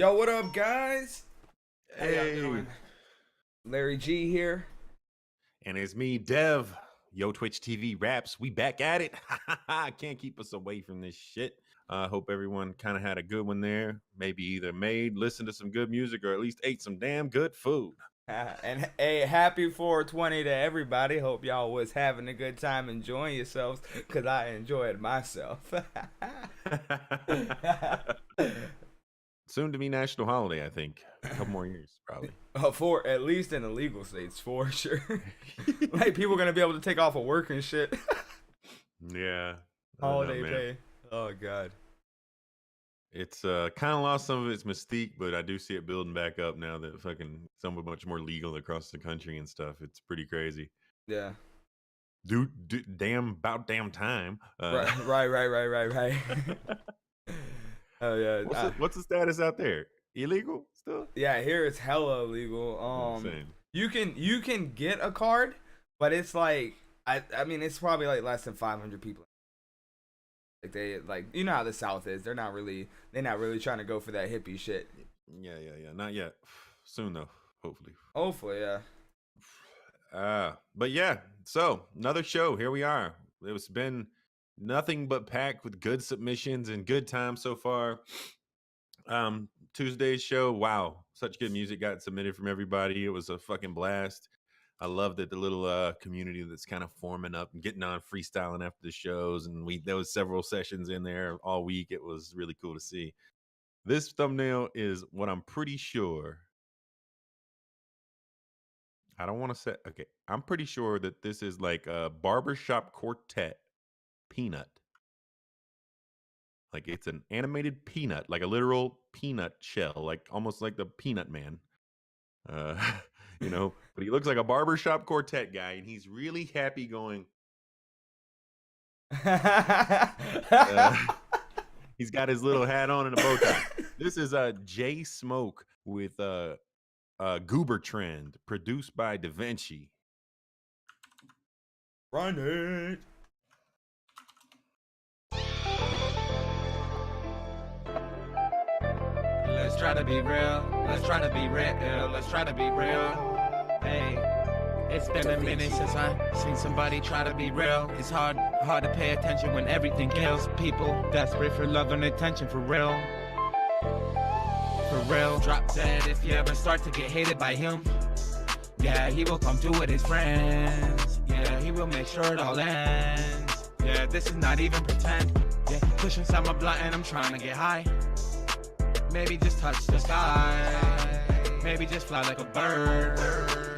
Yo, what up, guys? How y'all Hey, doing? Larry G here. and it's me, Dev. YoTwitchTvRaps. We back at it. Can't keep us away from this shit. Hope everyone kind of had a good one there. Maybe either listened to some good music, or at least ate some damn good food. And a happy 420 to everybody. Hope y'all was having a good time enjoying yourselves, because I enjoyed myself. Soon to be national holiday, I think. A couple more years, probably. For at least in the legal states, for sure. Like, people gonna be able to take off of work and shit. Yeah. Holiday pay. Oh, God. It's kind of lost some of its mystique, but I do see it building back up now that fucking some much more legal across the country and stuff. It's pretty crazy. Yeah. Dude, about damn time. Right. Oh yeah. What's the status out there? Illegal still? Yeah, here it's hella illegal. Insane. You can get a card, but it's like I mean it's probably like less than 500 people. Like you know how the South is. They're not really trying to go for that hippie shit. Yeah. Not yet. Soon though, hopefully. Hopefully, yeah. But yeah, so another show. Here we are. It's been nothing but packed with good submissions and good time so far. Tuesday's show, wow, such good music got submitted from everybody. It was a fucking blast. I love that the little community that's kind of forming up and getting on freestyling after the shows, and there was several sessions in there all week. It was really cool to see. This thumbnail is what I'm pretty sure. I don't want to say, okay, I'm pretty sure that this is like a barbershop quartet peanut. Like it's an animated peanut, like a literal peanut shell, like almost like the Peanut Man. You know, but he looks like a barbershop quartet guy, and he's really happy going. He's got his little hat on and a bow tie. This is JSmoke with Goober Trend, produced by Davincy. Run it. Let's try to be real. Let's try to be real. Let's try to be real. Hey, it's been a minute since I seen somebody try to be real. It's hard to pay attention when everything kills. People desperate for love and attention, for real. For real. Drop dead if you ever start to get hated by him. Yeah, he will come through with his friends. Yeah, he will make sure it all ends. Yeah, this is not even pretend. Yeah, push inside my blunt and I'm trying to get high. Maybe just touch the sky. Maybe just fly like a bird.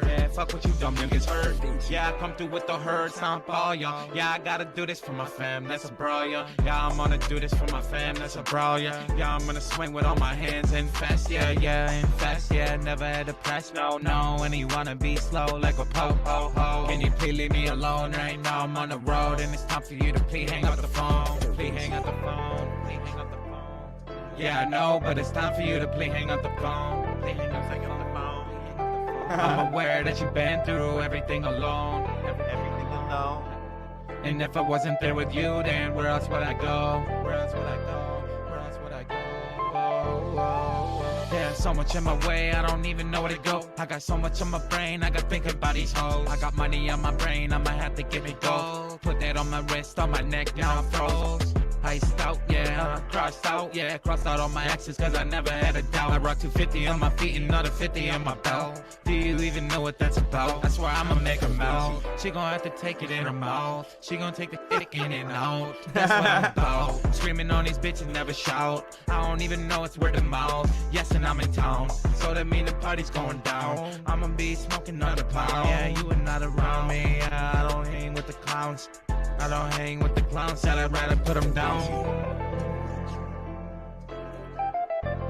Yeah, fuck what you dumb niggas heard. Yeah, I come through with the herd, sound ball, y'all. Yeah, I gotta do this for my fam, that's a brawl, yeah. Yeah, I'm gonna do this for my fam, that's a brawl, yeah. Yeah, I'm gonna swing with all my hands and fast, yeah, and fast, yeah. Never had to press, no. And you wanna be slow like a po-ho-ho. Can you please leave me alone right now? I'm on the road and it's time for you to please hang up the phone. Please hang up the phone. Please hang up the phone. Yeah, I know, but it's time for you to please hang up the phone. Please hang up the phone. I'm aware that you've been through everything alone. Everything alone. And if I wasn't there with you, then where else would I go? Where else would I go? Where else would I go? There's so much in my way, I don't even know where to go. I got so much on my brain, I got thinking about these hoes. I got money on my brain, I might have to give it go. Put that on my wrist, on my neck, now I'm froze. Iced out, yeah, crossed out all my exes cause I never had a doubt. I rock 250 on my feet and another 50 in my belt. Do you even know what that's about? I swear I'ma make her melt. She gon' have to take it in her mouth. She gon' take the dick in and out. That's what I'm about. Screaming on these bitches, never shout. I don't even know it's word of mouth. Yes, and I'm in town, so that mean the party's going down. I'ma be smoking another pound. Yeah, you are not around me. Yeah, I don't hang with the clowns. I don't hang with the clowns, said I'd rather put them down.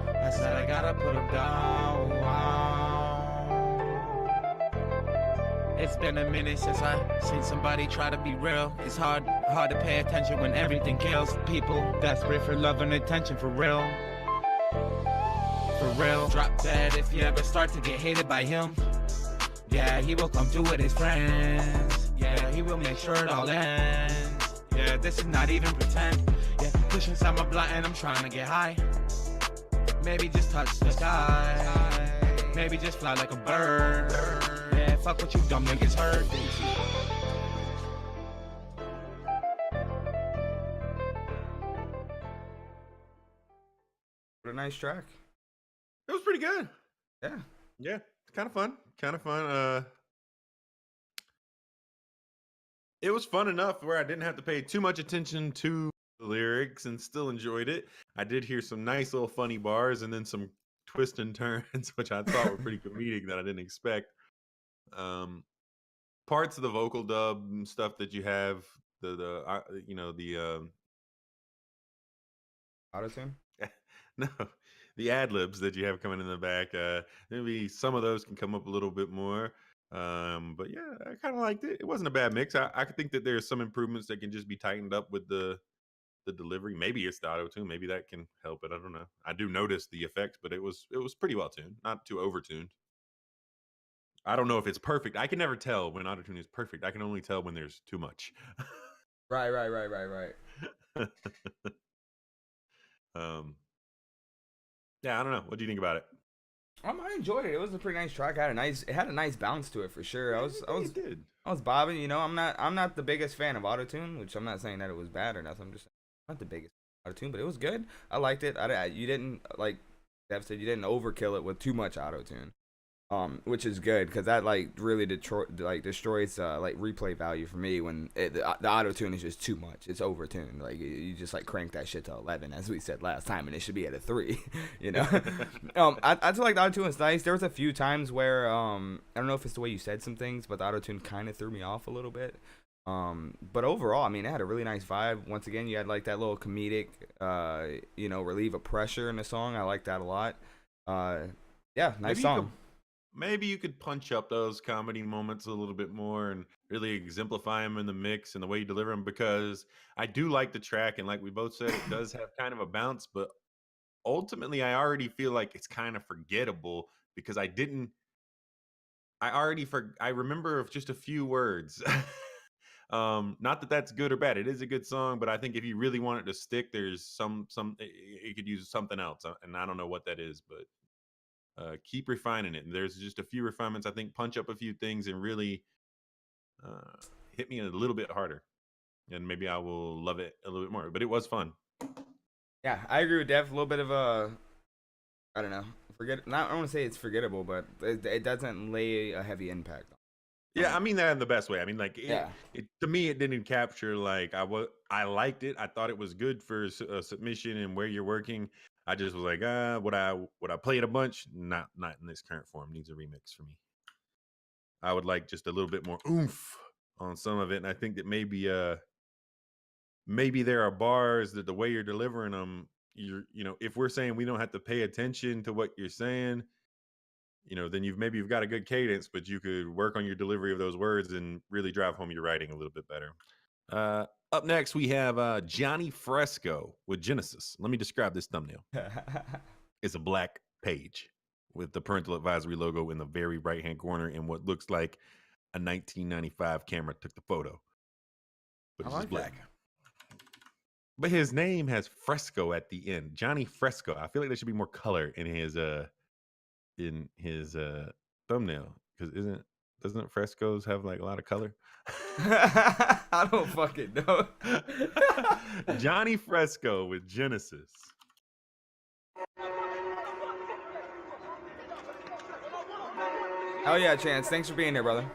I said I gotta put them down. It's been a minute since I seen somebody try to be real. It's hard to pay attention when everything kills. People desperate for love and attention, for real. For real. Drop dead if you ever start to get hated by him. Yeah, he will come through with his friends. Yeah, he will make sure it all ends. Yeah, this is not even pretend. Yeah, push inside my blunt and I'm trying to get high. Maybe just touch the sky. Maybe just fly like a bird. Yeah, fuck what you dumb niggas heard. What a nice track. It was pretty good. Yeah. Yeah, kind of fun. Kind of fun. It was fun enough where I didn't have to pay too much attention to the lyrics and still enjoyed it. I did hear some nice little funny bars and then some twists and turns, which I thought were pretty comedic that I didn't expect. Parts of the vocal dub and stuff that you have, the Auto-tune? no, the ad libs that you have coming in the back. Maybe some of those can come up a little bit more. But yeah, I kind of liked it. It wasn't a bad mix. I think that there's some improvements that can just be tightened up with the delivery. Maybe it's the auto-tune. Maybe that can help it. I don't know. I do notice the effects, but it was pretty well tuned, not too over-tuned. I don't know if it's perfect. I can never tell when auto-tune is perfect. I can only tell when there's too much. Right. Yeah, I don't know. What do you think about it? I enjoyed it. It was a pretty nice track. It had a nice bounce to it for sure. I was bobbing. You know, I'm not the biggest fan of autotune, which I'm not saying that it was bad or nothing. I'm just saying I'm not the biggest autotune, but it was good. I liked it. You didn't, like Dev said, you didn't overkill it with too much autotune. Which is good because that really destroys replay value for me when the auto tune is just too much. It's overtuned. Like you just crank that shit to 11, as we said last time, and it should be at a 3. You know. I feel like the auto tune is nice. There was a few times where I don't know if it's the way you said some things, but the auto tune kind of threw me off a little bit. But overall, I mean, it had a really nice vibe. Once again, you had that little comedic, relieve of pressure in the song. I like that a lot. Yeah, nice song. Maybe you could punch up those comedy moments a little bit more and really exemplify them in the mix and the way you deliver them, because I do like the track, and like we both said, it does have kind of a bounce, but ultimately I already feel like it's kind of forgettable because I remember of just a few words. Not that that's good or bad. It is a good song, but I think if you really want it to stick, there's it could use something else, and I don't know what that is, but keep refining it. And there's just a few refinements. I think punch up a few things and really hit me a little bit harder, and maybe I will love it a little bit more. But it was fun. Yeah, I agree with Dev. A little bit of I don't know, I don't want to say it's forgettable, but it doesn't lay a heavy impact on. Yeah, I mean that in the best way. I mean, to me, it didn't capture I liked it. I thought it was good for a submission and where you're working. I just was like, would I play it a bunch? Not in this current form. Needs a remix for me. I would like just a little bit more oomph on some of it, and I think that maybe there are bars that the way you're delivering them, if we're saying we don't have to pay attention to what you're saying, then you've got a good cadence, but you could work on your delivery of those words and really drive home your writing a little bit better. Up next, we have Jonny Fresco with Genesis. Let me describe this thumbnail. It's a black page with the parental advisory logo in the very right-hand corner and what looks like a 1995 camera took the photo. But it's just black. But his name has Fresco at the end. Jonny Fresco. I feel like there should be more color in his thumbnail, because doesn't Frescos have a lot of color? I don't fucking know. Jonny Fresco with Genesis. Oh yeah, Chance. Thanks for being here, brother.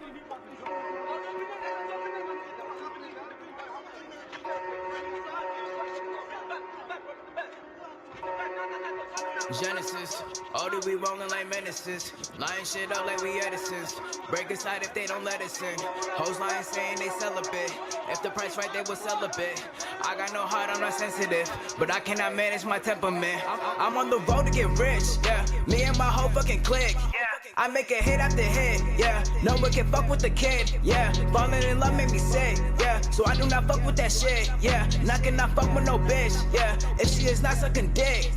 Genesis, all do we rolling like menaces, lying shit up like we Edisons, break aside if they don't let us in, hoes lying saying they celibate, if the price right they will sell a bit, I got no heart, I'm not sensitive, but I cannot manage my temperament, I'm on the road to get rich, yeah, me and my whole fucking clique, yeah. I make a hit after hit, yeah. No one can fuck with the kid, yeah. Falling in love make me sick, yeah. So I do not fuck with that shit, yeah. Not cannot fuck with no bitch, yeah. If she is not sucking dick,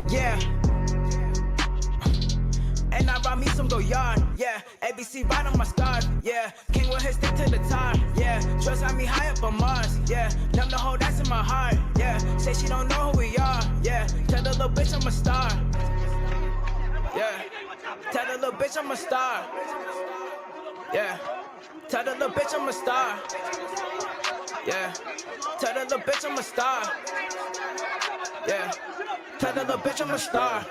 yeah. And I brought me some go yard, yeah. ABC right on my scarf, yeah. King with his stick to the top, yeah. Trust got me high up on Mars, yeah. Numb the whole that's in my heart, yeah. Say she don't know who we are, yeah. Tell the little bitch I'm a star. Yeah. Tell the little bitch I'm a star. Yeah. Tell the little bitch I'm a star. Yeah. Tell the little bitch I'm a star. Yeah. Tell the little bitch I'm a star.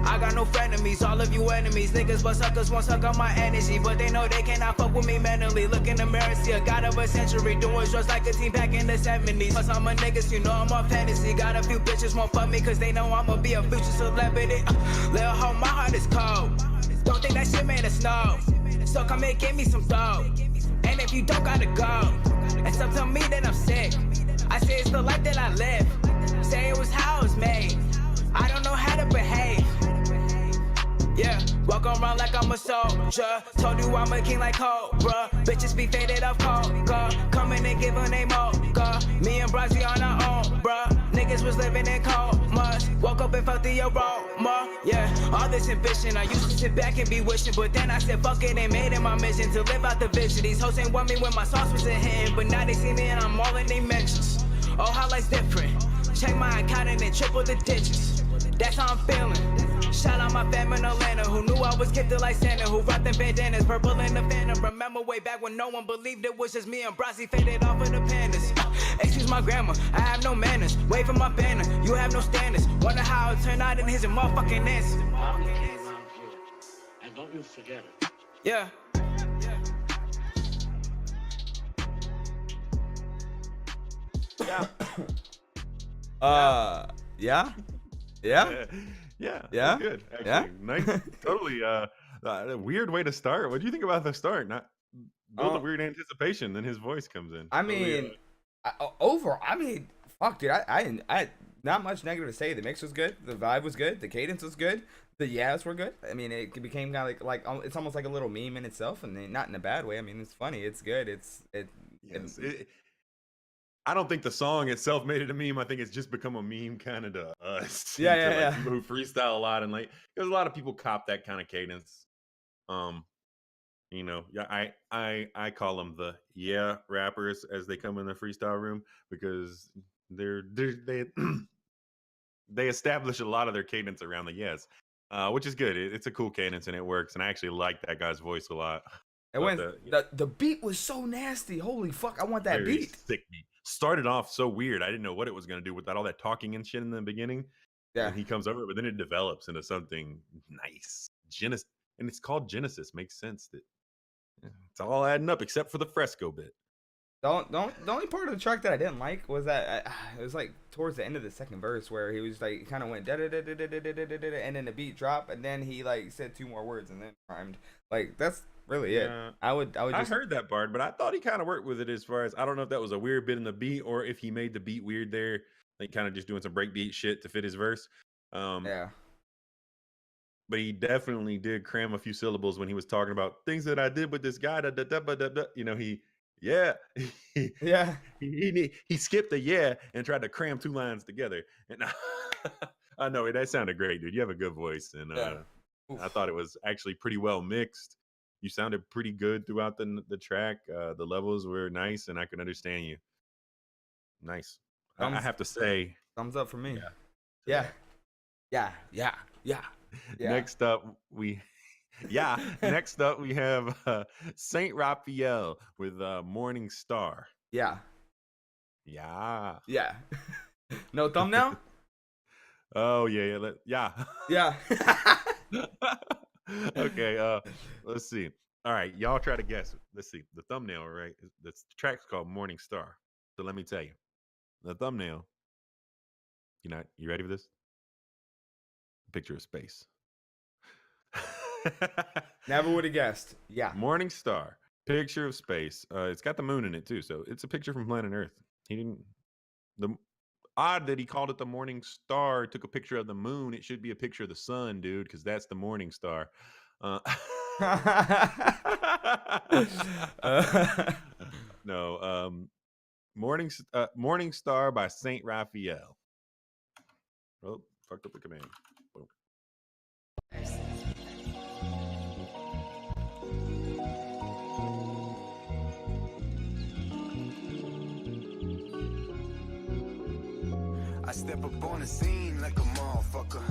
I got no frenemies, all of you enemies. Niggas but suckers won't suck on my energy, but they know they cannot fuck with me mentally. Look in the mirror, see a god of a century, doing drugs like a team back in the 70s. Plus I'm a niggas, you know I'm on fantasy. Got a few bitches won't fuck me, cause they know I'ma be a future celebrity. Little hoe, my heart is cold. Don't think that shit made of snow. So come and give me some dough. And if you don't gotta go, and some tell me that I'm sick. I say it's the life that I live. Say it was how it was made. I don't know how to behave. Yeah, walk around like I'm a soldier. Told you I'm a king like Cobra. Bitches be faded off coca. Come in and give a name mocha. Me and Brazzy on our own, bruh. Niggas was living in comas. Woke up and felt the aroma. Yeah, all this ambition. I used to sit back and be wishing, but then I said fuck it and made it my mission to live out the vision. These hoes ain't want me when my sauce was a hit, but now they see me and I'm all in they mentions. Oh, how life's different. Check my account and then triple the digits. That's how I'm feeling. Shout out my fam in Atlanta who knew I was gifted like Santa, who rocked them bandanas, purple in the phantom. Remember way back when no one believed it was just me and Brazzy faded off of the pandas. Excuse my grammar, I have no manners. Wait for my banner, you have no standards. Wonder how it turned out in his motherfucking answer. And don't you forget it. Yeah. Yeah. Yeah. Yeah. Yeah? Good. Actually. Yeah? Nice. Totally. A weird way to start. What do you think about the start? Not build a weird anticipation, then his voice comes in. I mean, fuck, dude. I not much negative to say. The mix was good. The vibe was good. The cadence was good. The yas were good. I mean, it became kind of like it's almost like a little meme in itself, and not in a bad way. I mean, it's funny. It's good. I don't think the song itself made it a meme. I think it's just become a meme kind of to us. Yeah. People who freestyle a lot, and like there's a lot of people cop that kind of cadence. I call them the rappers as they come in the freestyle room, because they establish a lot of their cadence around the yes, which is good. It's a cool cadence and it works. And I actually like that guy's voice a lot. And when the beat was so nasty, holy fuck, I want that beat. Sick beat. Started off so weird. I didn't know what it was gonna do with all that talking and shit in the beginning. Yeah, and he comes over, but then it develops into something nice. Genesis, and it's called Genesis. Makes sense that it's all adding up except for the fresco bit. The only part of the track that I didn't like was that it was like towards the end of the second verse where he was like kind of went da da da da da da da da da, and then the beat dropped, and then he like said two more words and then rhymed. Like that's really it. I heard that part, but I thought he kind of worked with it as far as I don't know if that was a weird bit in the beat or if he made the beat weird there, like kind of just doing some breakbeat shit to fit his verse. Yeah. But he definitely did cram a few syllables when he was talking about things that I did with this guy. You know, he skipped the yeah and tried to cram two lines together. And I know that sounded great, dude. You have a good voice, and I thought it was actually pretty well mixed. You sounded pretty good throughout the track. The levels were nice, and I could understand you. Nice. I have to say, thumbs up for me. Yeah. Next up, we have Saint Raphael with Morning Star. Yeah. No thumbnail? Oh yeah. Okay, let's see. All right, y'all try to guess. Let's see. The thumbnail, right? The track's called Morning Star. So let me tell you. The thumbnail. You ready for this? Picture of space. Never would have guessed. Yeah. Morning Star. Picture of space. It's got the moon in it too, so it's a picture from planet Earth. Odd that he called it the Morning Star. Took a picture of the moon. It should be a picture of the sun, dude, because that's the Morning Star. No. Morning Star by Saint Raphael. Oh, fucked up the command. Boom. I step up on the scene like a motherfucker.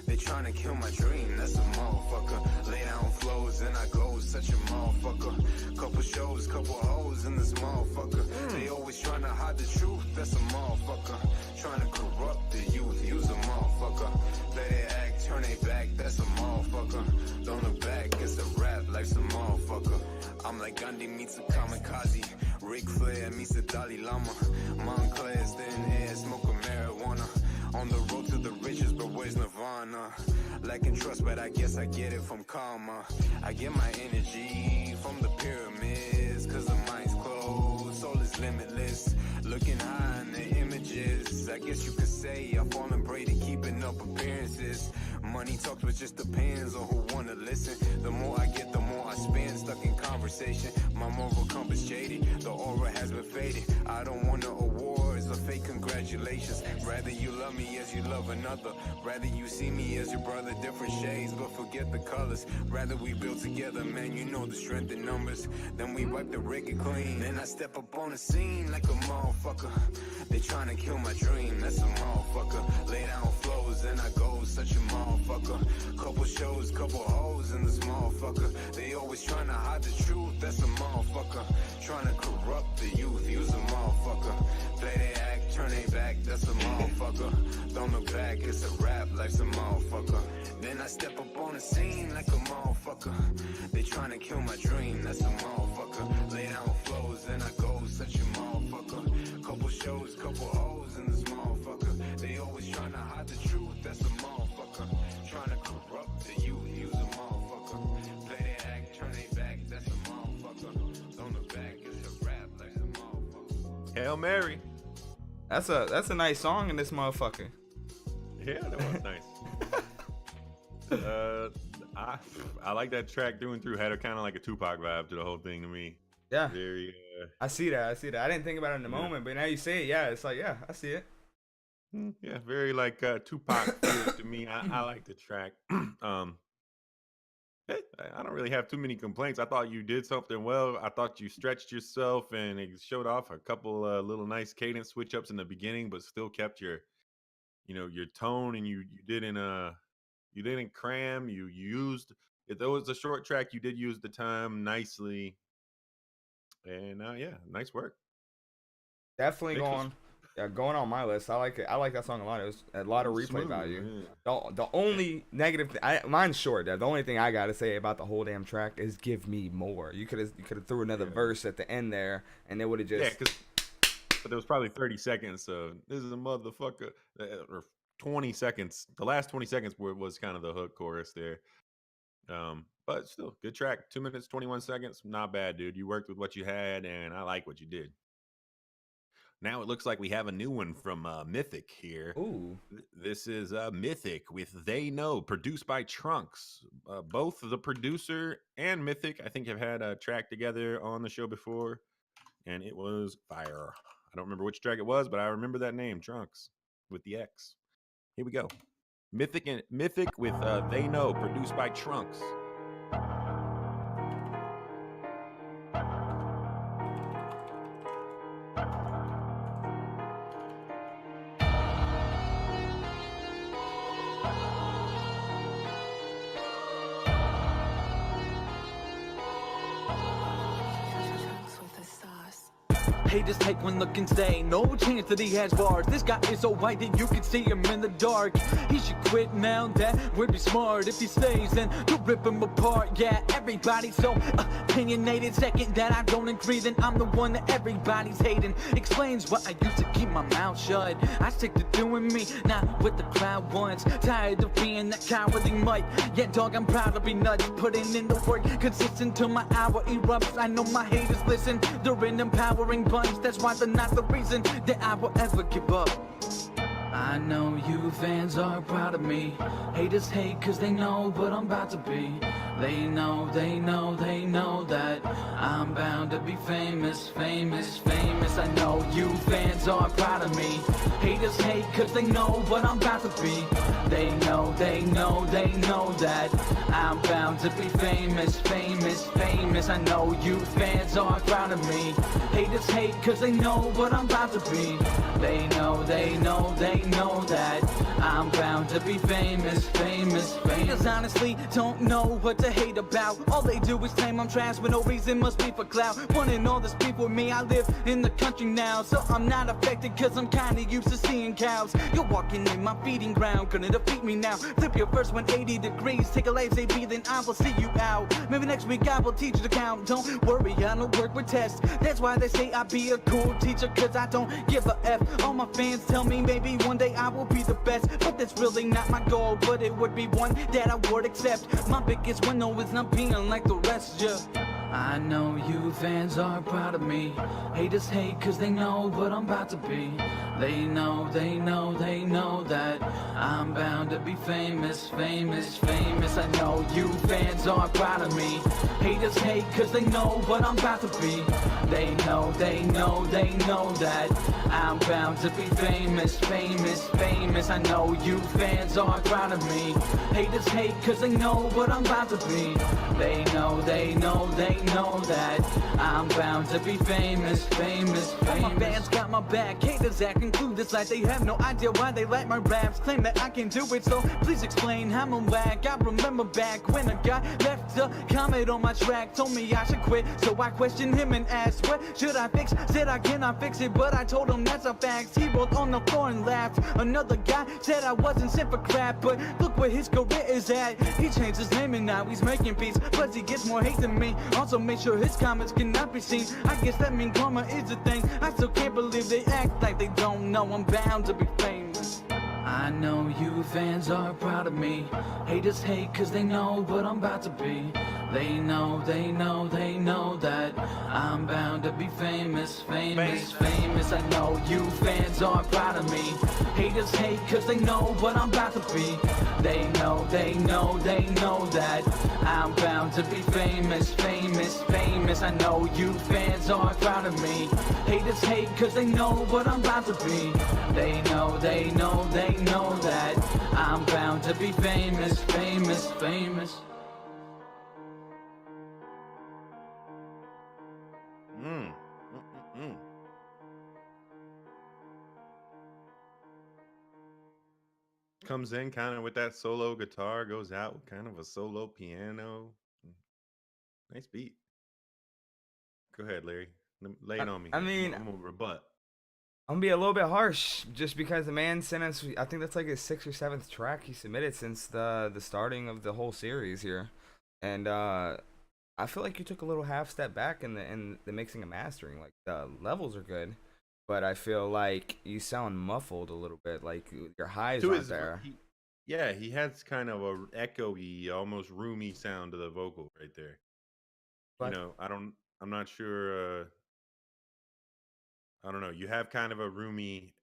They tryna kill my dream, that's a motherfucker. Lay down flows and I go such a motherfucker. Couple shows, couple hoes in this motherfucker. They always tryna hide the truth, that's a motherfucker. Tryna corrupt the youth, use a motherfucker. Let it act, turn it back, that's a motherfucker. Don't look back, it's a rap, life's a motherfucker. I'm like Gandhi meets a kamikaze. Ric Flair meets a Dalai Lama. Montclair's thin air, smoking marijuana. On the road to the riches, but where's Nirvana? Lacking trust, but I guess I get it from karma. I get my energy from the pyramids, cause the mind's closed, soul is limitless. Looking high in the images, I guess you could say I fall and pray to keeping up appearances. Money talks, but just depends on who wanna listen. The more I get, the more I spend, stuck in conversation. My moral compass jaded, the aura has been faded. I don't want no awards or fake congratulations. Rather you love me as you love another. Rather you see me as your brother, different shades, but forget the colors. Rather we build together, man, you know the strength in numbers. Then we wipe the record clean. Then I step up on the scene like a motherfucker. They tryna kill my dream, that's a motherfucker. Lay down flows and I go such a motherfucker. Couple shows, couple hoes in this motherfucker. They always tryna hide the truth, that's a motherfucker. Tryna corrupt the youth, use a motherfucker. Play they act, turn they back, that's a motherfucker. Don't look back, it's a rap, life's a motherfucker. Then I step up on the scene like a motherfucker. They tryna kill my dream, that's a motherfucker. Lay down flows and I go such a motherfucker. Couple shows, couple hoes in this motherfucker. They always tryna hide the truth, that's a motherfucker. Tryna corrupt the youth, use a motherfucker. Play they act, turn they back, that's a motherfucker. Don't look back, it's a rap, life's a motherfucker. Hail Mary. That's a nice song in this motherfucker. Yeah, that was nice. I like that track through and through. Had a kind of like a Tupac vibe to the whole thing to me. Yeah. Very. I see that. I didn't think about it in the moment, but now you say it. Yeah, it's like, yeah, I see it. Yeah, very like Tupac to me. I like the track. I don't really have too many complaints. I thought you did something well. I thought you stretched yourself and it showed off a couple little nice cadence switch ups in the beginning, but still kept your tone, and you didn't cram. You used, if there was a short track, you did use the time nicely. And yeah, nice work. Definitely going on my list. I like it. I like that song a lot. It was a lot of replay Smooth, value. yeah. The only negative mine's short. The only thing I gotta say about the whole damn track is give me more. You could have threw another verse at the end there, and it would have just. Yeah, but there was probably 30 seconds. So this is a motherfucker, or 20 seconds. The last 20 seconds was kind of the hook chorus there. But still, good track. 2 minutes, 21 seconds. Not bad, dude. You worked with what you had, and I like what you did. Now it looks like we have a new one from Mythic here. Ooh. This is Mythic with They Know, produced by Trunxks. Both the producer and Mythic, I think, have had a track together on the show before, and it was fire. I don't remember which track it was, but I remember that name, Trunxks, with the X. Here we go. Mythic with They Know, produced by Trunxks. Haters take one look and say, no chance that he has bars. This guy is so white that you can see him in the dark. He should quit now, that would be smart. If he stays, then you'll rip him apart. Yeah, everybody's so opinionated. Second that I don't agree, then I'm the one that everybody's hating. Explains why I used to keep my mouth shut. I stick to doing me, not what the crowd wants. Tired of being that cowardly mutt. Yeah, dog, I'm proud to be nuts. Putting in the work, consistent till my hour erupts. I know my haters listen, they're an empowering bunch. That's why they're not the reason that I will ever give up. I know you fans are proud of me. Haters hate cause they know what I'm about to be. They know that I'm bound to be famous. I know you fans are proud of me. Haters Haters hate cause they know what I'm about to be. They know that I'm bound to be famous, famous, famous. I know you fans are proud of me. Haters hate cause they know what I'm about to be. They know that I'm bound to be famous, famous, famous. Haters honestly don't know what to hate about. All they do is claim I'm trash, but no reason must be for clout. Wanting all this beef with me, I live in the country now, so I'm not affected cause I'm kinda used to seeing cows. You're walking in my feeding ground, gonna defeat me now. Flip your first 180 degrees, take a life AB, then I will see you out. Maybe next week I will teach you to count. Don't worry, I don't work with tests. That's why they say I be a cool teacher, cause I don't give a F. All my fans tell me maybe one day I will be the best, but that's really not my goal, but it would be one that I would accept. My biggest one though is not being like the rest, yeah. I know you fans are proud of me. Haters hate cause they know what I'm about to be. They know that I'm bound to be famous, famous, famous. I know you fans are proud of me. Haters hate cause they know what I'm about to be. They know that I'm bound to be famous, famous, famous. I know you fans are proud of me. Haters hate cause they know what I'm about to be. They know that I'm bound to be famous, famous, famous. All my fans got my back. Haters acting clueless like they have no idea why they like my raps. Claim that I can do it, so please explain how I'm a whack. I remember back when a guy left a comment on my track, told me I should quit, so I questioned him and asked, what should I fix? Said I cannot fix it, but I told him that's a fact. He rolled on the floor and laughed. Another guy said I wasn't sent for crap, but look where his career is at. He changed his name and now he's making peace, plus he gets more hate than me. Also make sure his comments cannot be seen. I guess that means karma is a thing. I still can't believe they act like they don't know I'm bound to be famous. I know you fans are proud of me. Haters hate cause they know what I'm about to be. They know that I'm bound to be famous, famous, famous. I know you fans are proud of me. Haters hate cause they know what I'm about to be. They know that I'm bound to be famous, famous, famous. I know you fans are proud of me. Haters hate cause they know what I'm about to be. They know that I'm bound to be famous, famous, famous. Comes in kind of with that solo guitar, goes out with kind of a solo piano. Nice beat. Go ahead, Larry. Lay it on me. I mean, I'm gonna rebut. I'm gonna be a little bit harsh just because the man sent us, I think that's like his 6th or 7th track he submitted since the starting of the whole series here. And I feel like you took a little half step back in the mixing and mastering. Like the levels are good, but I feel like you sound muffled a little bit, like your highs aren't there. He has kind of a echoey, almost roomy sound to the vocal right there. But, you know, I'm not sure. I don't know. You have kind of a roomy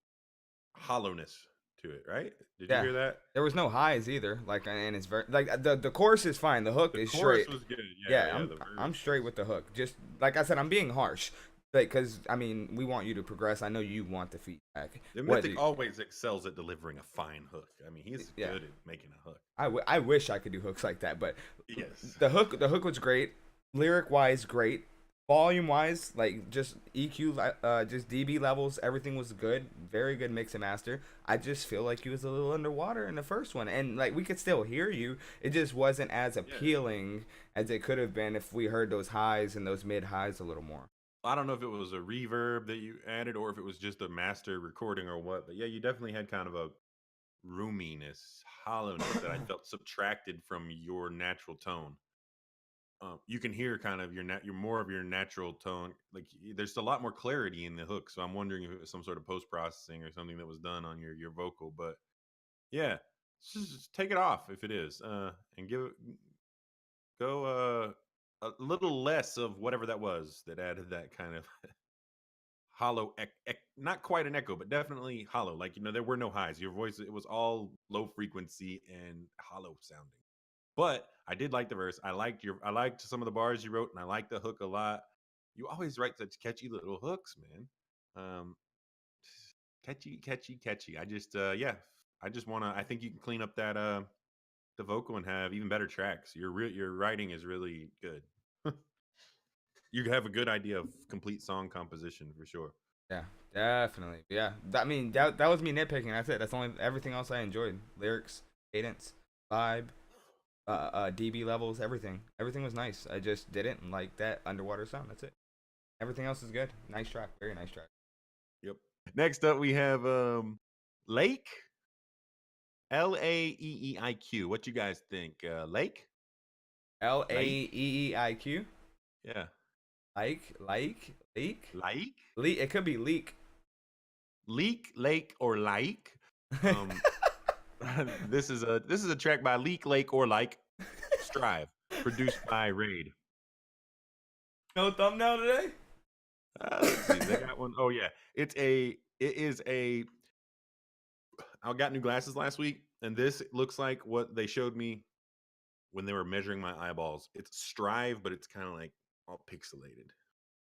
hollowness to it, right? Did you hear that? There was no highs either. Like, and it's very like the chorus is fine. The hook is straight. The chorus was good. Yeah, I'm straight with the hook. Just like I said, I'm being harsh. Because, I mean, we want you to progress. I know you want the feedback. The Mythic always excels at delivering a fine hook. I mean, he's good at making a hook. I wish I could do hooks like that, but yes, the hook was great. Lyric-wise, great. Volume-wise, like, just EQ, just dB levels, everything was good. Very good mix and master. I just feel like he was a little underwater in the first one. And, like, we could still hear you. It just wasn't as appealing as it could have been if we heard those highs and those mid-highs a little more. I don't know if it was a reverb that you added or if it was just a master recording or what, but yeah, you definitely had kind of a roominess, hollowness that I felt subtracted from your natural tone. You can hear kind of your more of your natural tone. Like there's a lot more clarity in the hook, so I'm wondering if it was some sort of post processing or something that was done on your vocal. But yeah, just take it off if it is, and go a little less of whatever that was that added that kind of hollow, not quite an echo, but definitely hollow. Like, you know, there were no highs. Your voice, it was all low frequency and hollow sounding. But I did like the verse. I liked some of the bars you wrote, and I liked the hook a lot. You always write such catchy little hooks, man. catchy. I just yeah, I just want to. I think you can clean up that the vocal and have even better tracks. Your writing is really good. You have a good idea of complete song composition for sure. Yeah, definitely. Yeah, I mean that was me nitpicking. That's it. That's only everything else I enjoyed. Lyrics, cadence, vibe, dB levels, everything. Everything was nice. I just didn't like that underwater sound. That's it. Everything else is good. Nice track. Very nice track. Yep. Next up we have Laeeiq. Laeeiq. What you guys think? Laeeiq? Laeeiq. Yeah. Leak. Laeeiq? It could be leak. Laeeiq, or Laeeiq. This is a track by Laeeiq, or Laeeiq. Strive, produced by Raid. No thumbnail today? Let's see. They got one. Oh yeah, it is a. I got new glasses last week, and this looks like what they showed me when they were measuring my eyeballs. It's Strive, but it's kind of like all pixelated.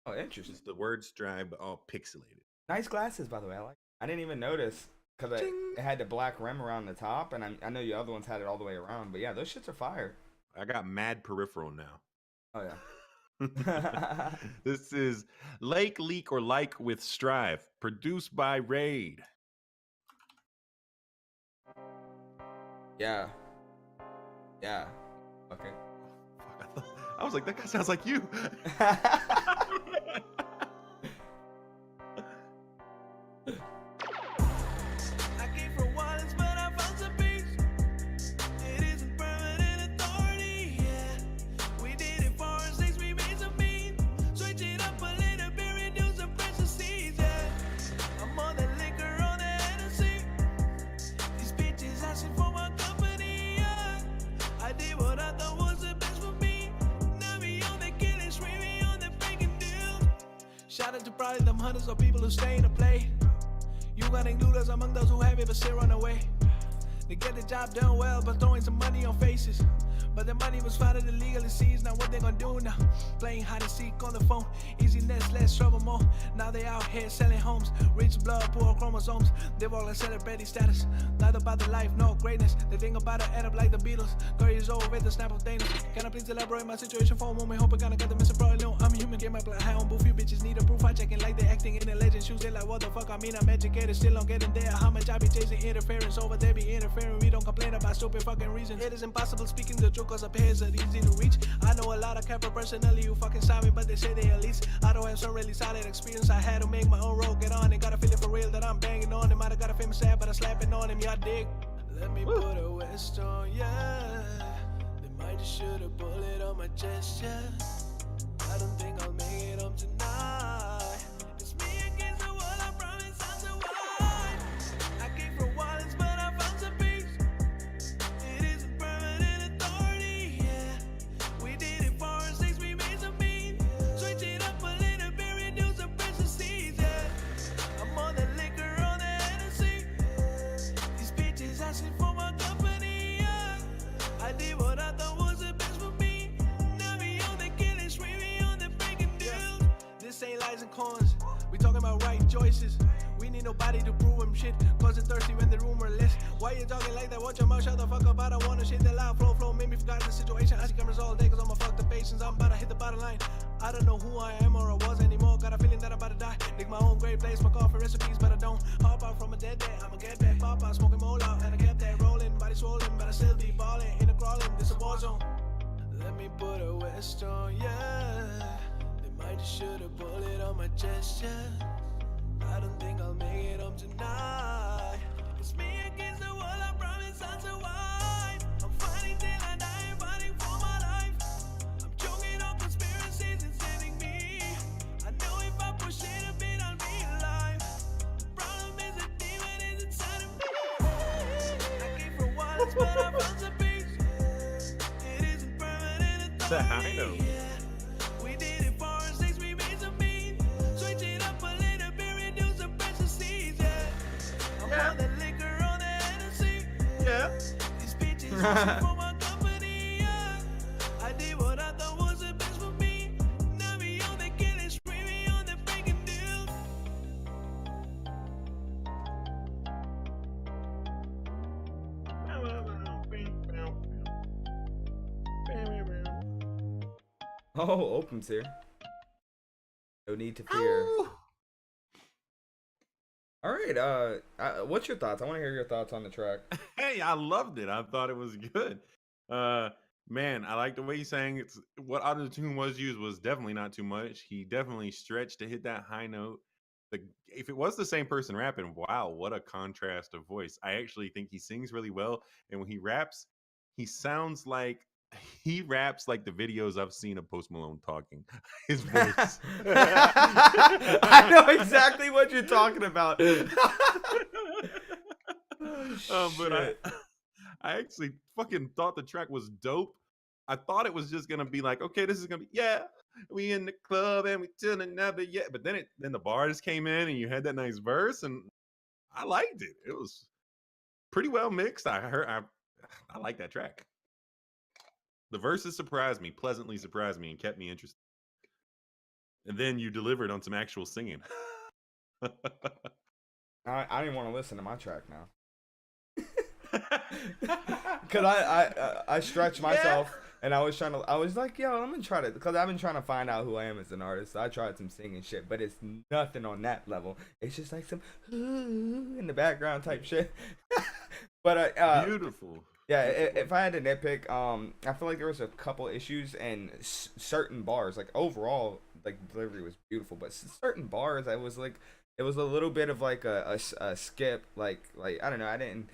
Oh, interesting. Just the word Strive, but all pixelated. Nice glasses, by the way. I didn't even notice because it had the black rim around the top, and I know your other ones had it all the way around. But yeah, those shits are fire. I got mad peripheral now. Oh yeah. This is Laeeiq, or Laeeiq with Strive, produced by Raid. Yeah. Okay. Fuck, I was like, that guy sounds like you. Shout out to probably them hundreds of people who stay in the play. You got included among those who have it but still run away. They get the job done well but throwing some money on faces. But the money was found illegally seized. Now what they gonna do now? Playing hide and seek on the phone. Easiness, less trouble, more. Now they out here selling homes. Rich blood, poor chromosomes. They walk like celebrity status. Not about the life, no greatness. They think about it, end up like the Beatles. 30 years old with the snap of Dana. Can I please elaborate my situation for a moment? Hope I gonna get the message. Probably no, I'm human. Get my blood high on booth. You bitches need a proof. I checking like they acting in the legend shoes. They like, what the fuck? I mean, I'm educated. Still don't get in there. How much I be chasing interference over there? Be interfering. We don't complain about stupid fucking reasons. It is impossible speaking the truth cause appears that easy to reach. I know a lot of Capra personally who fucking saw me, but they say they elites. I don't have some really solid experience. I had to make my own road, get on it. Got a feeling for real that I'm banging on him. Might have got a famous ad, but I'm slapping on him. Y'all dig? Let me put a West on, yeah. They might just shoot a bullet on my chest, yeah. I don't think I'll make it home tonight. It's me against the world, I promise I'll survive. I came from violence, but I found some peace. It isn't permanent authority, yeah. We did it for our sakes, we made some mean. Switch it up a little bit, reduce the pressure seas, yeah. I'm on the liquor, on the Hennessy. These bitches asking for my company, yeah. I did what I thought was the best for me. Now we on the killing spree, we on the breaking deals. This ain't lies and cons, we talking about right choices. We need nobody to prove him shit, cause they're thirsty when the rumor list. Why you talking like that? Watch your mouth, shut the fuck up. I don't wanna shit that loud. Flow, made me forgot the situation. I see cameras all day cause I'ma fuck the patience. I'm about to hit the bottom line. I don't know who I am or I was anymore. Got a feeling that I'm about to die. Dig my own grave, place my coffee recipes, but I don't hop out from a dead day. I'ma get back, pop out, smoking more loud, and I kept that rolling. Body swollen, but I still be balling. In a crawling, this a war zone. Let me put a West on, yeah. They might just shoot a bullet on my chest, yeah. I don't think I'll make it home tonight. It's me against the world, I promise I'll survive. I'm fighting till I die, fighting for my life. I'm choking on conspiracies and saving me. I know if I push it a bit, I'll be alive. The problem is the demon is inside of me. I came from violence, but I found some peace. It isn't permanent authority. I know. We did it for our sakes, we made some mean. Switch it up a little bit, reduce the pressure seas, yeah. I'm on the liquor, on the Hennessy. Yeah. These bitches asking for my company, yeah. I did what I thought was the best for me. Now we on the killing spree, we on the breaking deals. Oh, Open's here. No need to fear. Ow. All right. What's your thoughts? I want to hear your thoughts on the track. Hey, I loved it. I thought it was good. Man, I like the way he sang. It's what auto-tune was used was definitely not too much. He definitely stretched to hit that high note. If it was the same person rapping, wow, what a contrast of voice. I actually think he sings really well, and when he raps, he sounds like he raps like the videos I've seen of Post Malone talking. His voice. I know exactly what you're talking about. But I actually fucking thought the track was dope. I thought it was just gonna be like, okay, this is gonna be, yeah, we in the club and we chilling never yet. But then the bars came in and you had that nice verse, and I liked it. It was pretty well mixed. I like that track. The verses pleasantly surprised me, and kept me interested. And then you delivered on some actual singing. I didn't want to listen to my track now. Cause I stretched myself, and I was like, yo, I'm gonna try to, cause I've been trying to find out who I am as an artist. So I tried some singing shit, but it's nothing on that level. It's just like some in the background type shit. But Beautiful. Yeah, if I had to nitpick, I feel like there was a couple issues and certain bars. Like overall, like delivery was beautiful, but certain bars, it was a little bit of like a skip. Like I don't know, it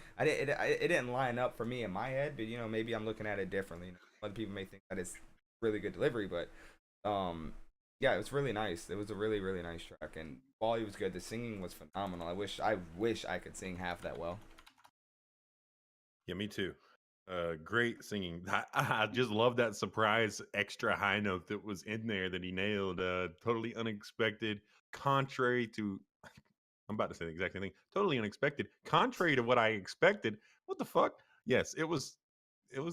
didn't line up for me in my head. But you know, maybe I'm looking at it differently. Other people may think that it's really good delivery, but yeah, it was really nice. It was a really nice track, and Wally was good. The singing was phenomenal. I wish I could sing half that well. Yeah, me too. Great singing. I just love that surprise extra high note that was in there that he nailed. Totally unexpected, contrary to, I'm about to say the exact same thing. Totally unexpected, contrary to what I expected. What the fuck? Yes, it was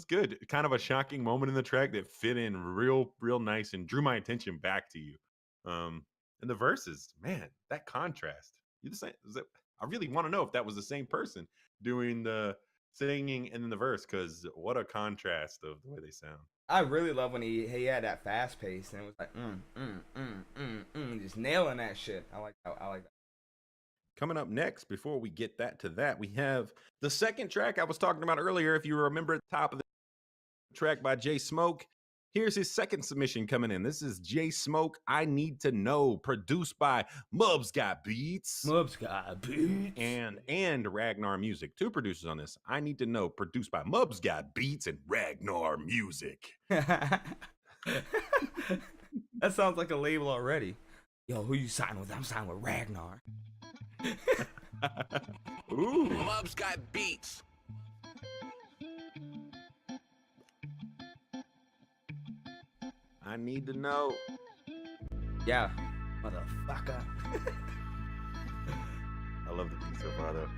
good. Kind of a shocking moment in the track that fit in real nice and drew my attention back to you. And the verses, man, that contrast. I really want to know if that was the same person doing the singing and then the verse, because what a contrast of the way they sound. I really love when he had that fast pace, and it was like just nailing that shit. I like that. Coming up next, before we get to that, we have the second track I was talking about earlier. If you remember, at the top of the track by JSmoke. Here's his second submission coming in. This is JSmoke, I Need to Know, produced by Mubzgotbeats. And RagnarMusic. Two producers on this. I Need to Know, produced by Mubzgotbeats and RagnarMusic. That sounds like a label already. Yo, who you signing with? I'm signing with Ragnar. Ooh. Mubzgotbeats. I need to know. Yeah, motherfucker. I love the beat so far, though.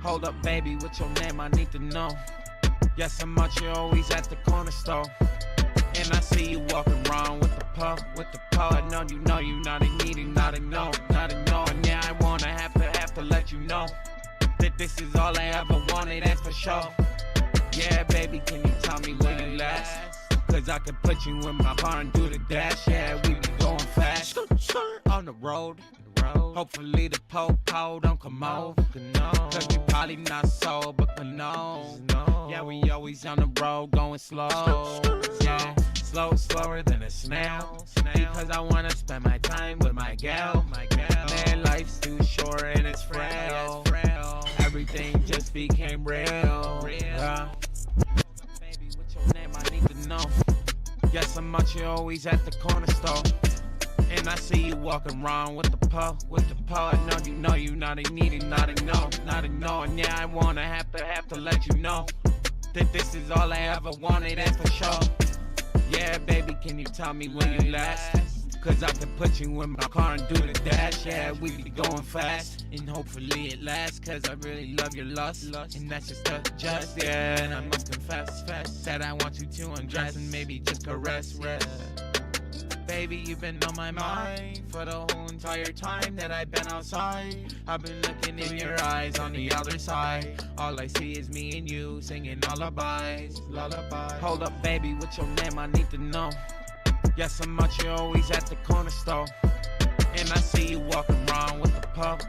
Hold up, baby, what's your name? I need to know. Yes, I'm out, you're always at the corner store. And I see you walking around with the pole. I know you not a needy, not a no. And yeah, I wanna have to let you know that this is all I ever wanted, that's for sure. Yeah, baby, can you tell me where you last? Cause I can put you in my car and do the dash. Yeah, we be going fast on the road. Hopefully the po-po don't come over. Cause we probably not sober, but no. Yeah, we always on the road going slow. Yeah, slower than a snail. Because I wanna spend my time with my gal. Man, life's too short and it's frail. Everything just became real. Baby, what's your name? I need to know. Yes, I'm out here always at the corner store. And I see you walking around with the po. I know you not a needy, not a no. And yeah, I wanna have to let you know that this is all I ever wanted, that's for sure. Yeah, baby, can you tell me when you last? Cause I can put you in my car and do the dash. Yeah, we be going fast, and hopefully it lasts. Cause I really love your lust, and that's just yeah. And I must confess that I want you to undress and maybe just caress. baby, you've been on my mind for the whole entire time that I've been outside. I've been looking in your eyes on the other side. All I see is me and you singing lullabies, lullabies. Hold up, baby, what's your name? I need to know. Yes, I'm out, you're always at the corner store. And I see you walking around with the pub,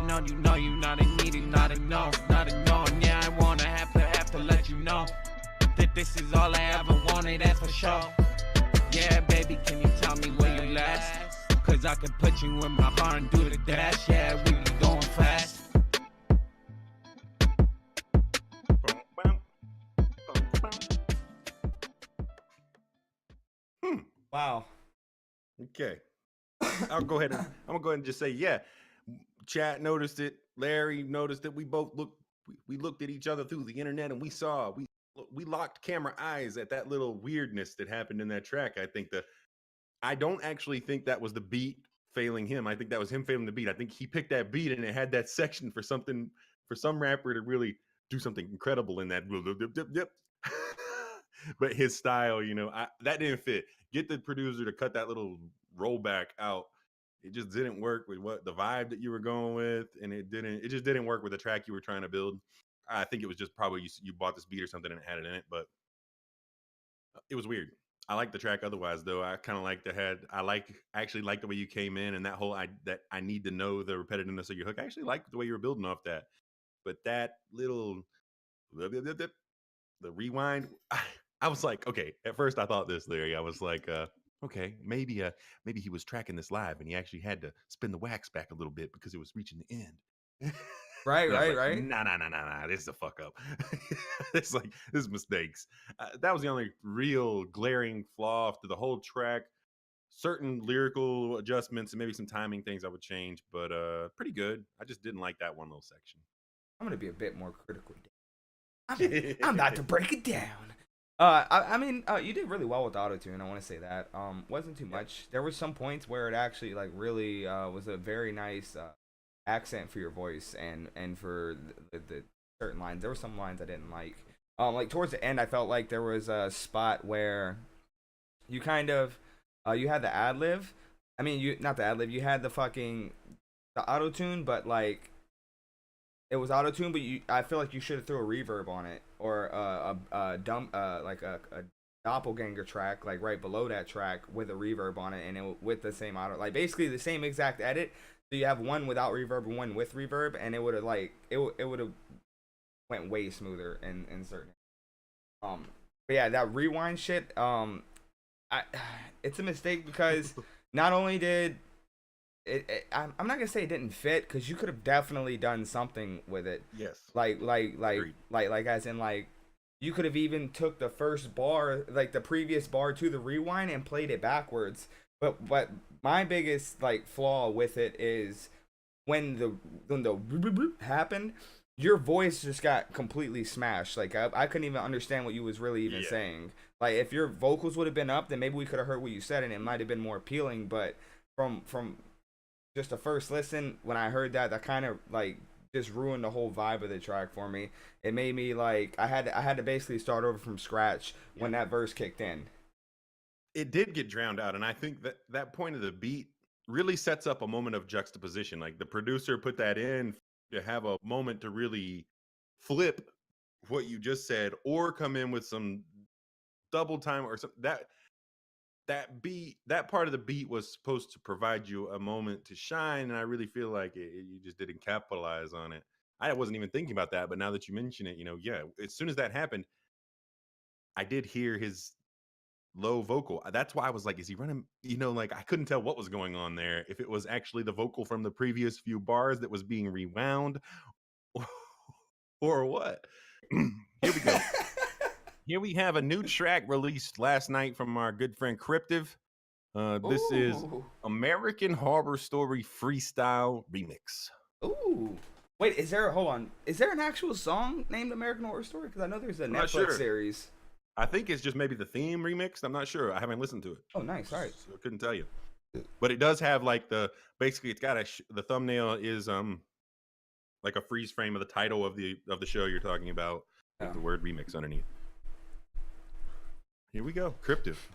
No, you know you not in need, not a no. And yeah, I wanna have to let you know that this is all I ever wanted, that's for sure. Yeah, baby, can you tell me where you last? Cause I can put you in my car and do the dash. Yeah, we be going fast. Wow. Okay. I'm gonna go ahead and just say, yeah. Chat noticed it. Larry noticed it. We both looked at each other through the internet and we locked camera eyes at that little weirdness that happened in that track. I don't actually think that was the beat failing him. I think that was him failing the beat. I think he picked that beat and it had that section for some rapper to really do something incredible in that. But his style, that didn't fit. Get the producer to cut that little rollback out. It just didn't work with what the vibe that you were going with, and it just didn't work with the track you were trying to build. I think it was just probably you bought this beat or something and it had it in it, but it was weird. I like the track otherwise, though. I kind of like I actually like the way you came in and that whole that I need to know the repetitiveness of your hook. I actually like the way you were building off that, but that little the rewind. I was like, okay. At first, I thought this, Larry. I was like, okay, maybe he was tracking this live and he actually had to spin the wax back a little bit because it was reaching the end. Right. Nah. This is a fuck up. This is mistakes. That was the only real glaring flaw to the whole track. Certain lyrical adjustments and maybe some timing things I would change, but pretty good. I just didn't like that one little section. I'm gonna be a bit more critical. I'm about to break it down. I mean, you did really well with autotune. I want to say that. Wasn't too much. There were some points where it actually really was a very nice accent for your voice and for the certain lines. There were some lines I didn't like. Like towards the end, I felt like there was a spot where you kind of you had the ad lib. I mean, not the ad lib. You had the autotune, but like. It was auto-tune, but I feel like you should have threw a reverb on it or a doppelganger track like right below that track with a reverb on it and with the same auto, like basically the same exact edit. So you have one without reverb and one with reverb, and it would have went way smoother in certain. But yeah, that rewind shit. It's a mistake because not only did. I'm not gonna say it didn't fit because you could have definitely done something with it. Yes. Like as in like you could have even took the first bar, like the previous bar to the rewind and played it backwards. But my biggest flaw with it is when the happened, your voice just got completely smashed. Like I couldn't even understand what you was really even saying. Like if your vocals would have been up, then maybe we could have heard what you said and it might have been more appealing. But from just the first listen, when I heard that kind of just ruined the whole vibe of the track for me. It made me I had to basically start over from scratch when that verse kicked in. It did get drowned out, and I think that point of the beat really sets up a moment of juxtaposition. Like the producer put that in to have a moment to really flip what you just said, or come in with some double time or something. That beat, that part of the beat was supposed to provide you a moment to shine, and I really feel like you just didn't capitalize on it. I wasn't even thinking about that, but now that you mention it, as soon as that happened, I did hear his low vocal. That's why I was like, is he running? I couldn't tell what was going on there. If it was actually the vocal from the previous few bars that was being rewound, or what? Here we go. Here we have a new track released last night from our good friend Cryptive. This is American Horror Story Freestyle Remix. Ooh. Wait, hold on. Is there an actual song named American Horror Story? Because I know there's a Netflix series. I think it's just maybe the theme remixed. I'm not sure. I haven't listened to it. Oh, nice. All right. So I couldn't tell you. But it does have basically it's got the thumbnail is like a freeze frame of the title of the show you're talking about with the word remix underneath. Here we go. Cryptive.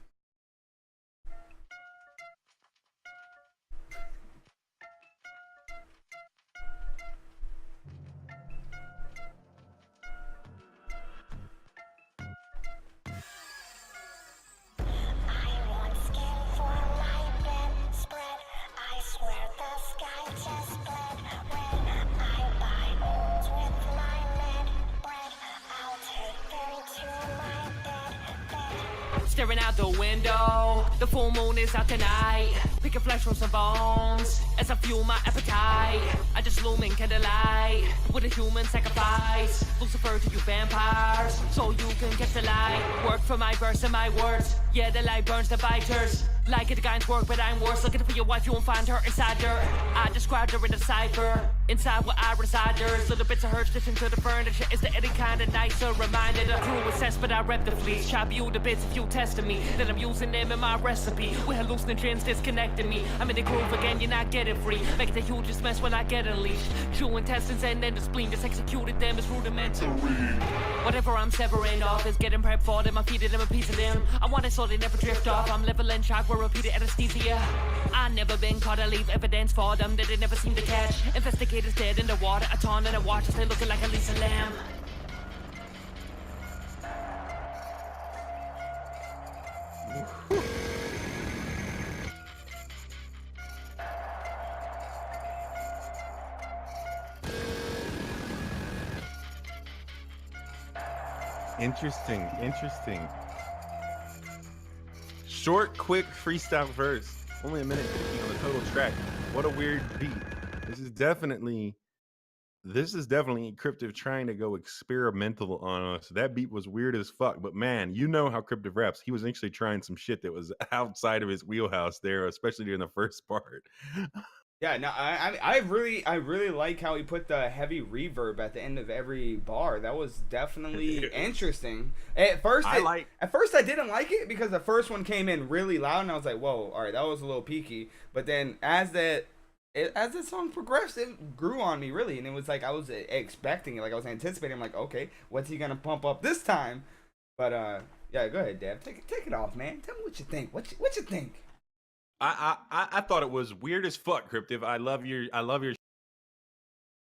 staring out the window. The full moon is out tonight. Pick a flesh from some bones as I fuel my appetite. I just loom in candlelight with a human sacrifice. Lucifer to you vampires, so you can catch the light. Work for my verse and my words. Yeah, the light burns the biters. Like it, the guy's work, but I'm worse. Looking for your wife, you won't find her inside her. I described her in a cipher. Inside where I reside, there's little bits of her stitching to the furniture. Is there any kind of nicer reminder? The crew is sense, but I rep the fleece. Chop you to bits if you testing me. Then I'm using them in my recipe. With hallucinogens disconnecting me. I'm in the groove again, you're not getting free. Making the hugest mess when I get unleashed. Chew intestines and then the spleen. Just executed them as rudimentary. Whatever I'm severing off is getting prepped for them. I'm feeding them a piece of them. I want it so they never drift off. I'm leveling shock with repeated anesthesia. I never been caught. I leave evidence for them that they never seem to catch. Investigators dead in the water. I turn and I watch as they looking like a Lisa Lamb. Interesting. Short, quick freestyle verse. Only a minute 50 on the total track. What a weird beat. This is definitely Cryptive trying to go experimental on us. That beat was weird as fuck, but man, you know how Cryptive raps. He was actually trying some shit that was outside of his wheelhouse there, especially during the first part. Yeah, no, I really like how he put the heavy reverb at the end of every bar. That was definitely interesting. At first I didn't like it because the first one came in really loud, and I was like, whoa, all right, that was a little peaky. But then as the song progressed, it grew on me really, and it was like I was expecting it, like I was anticipating. I'm like, okay, what's he gonna pump up this time? But yeah, go ahead, Dev, take it off, man. Tell me what you think. What you think? I thought it was weird as fuck, Cryptive. I love your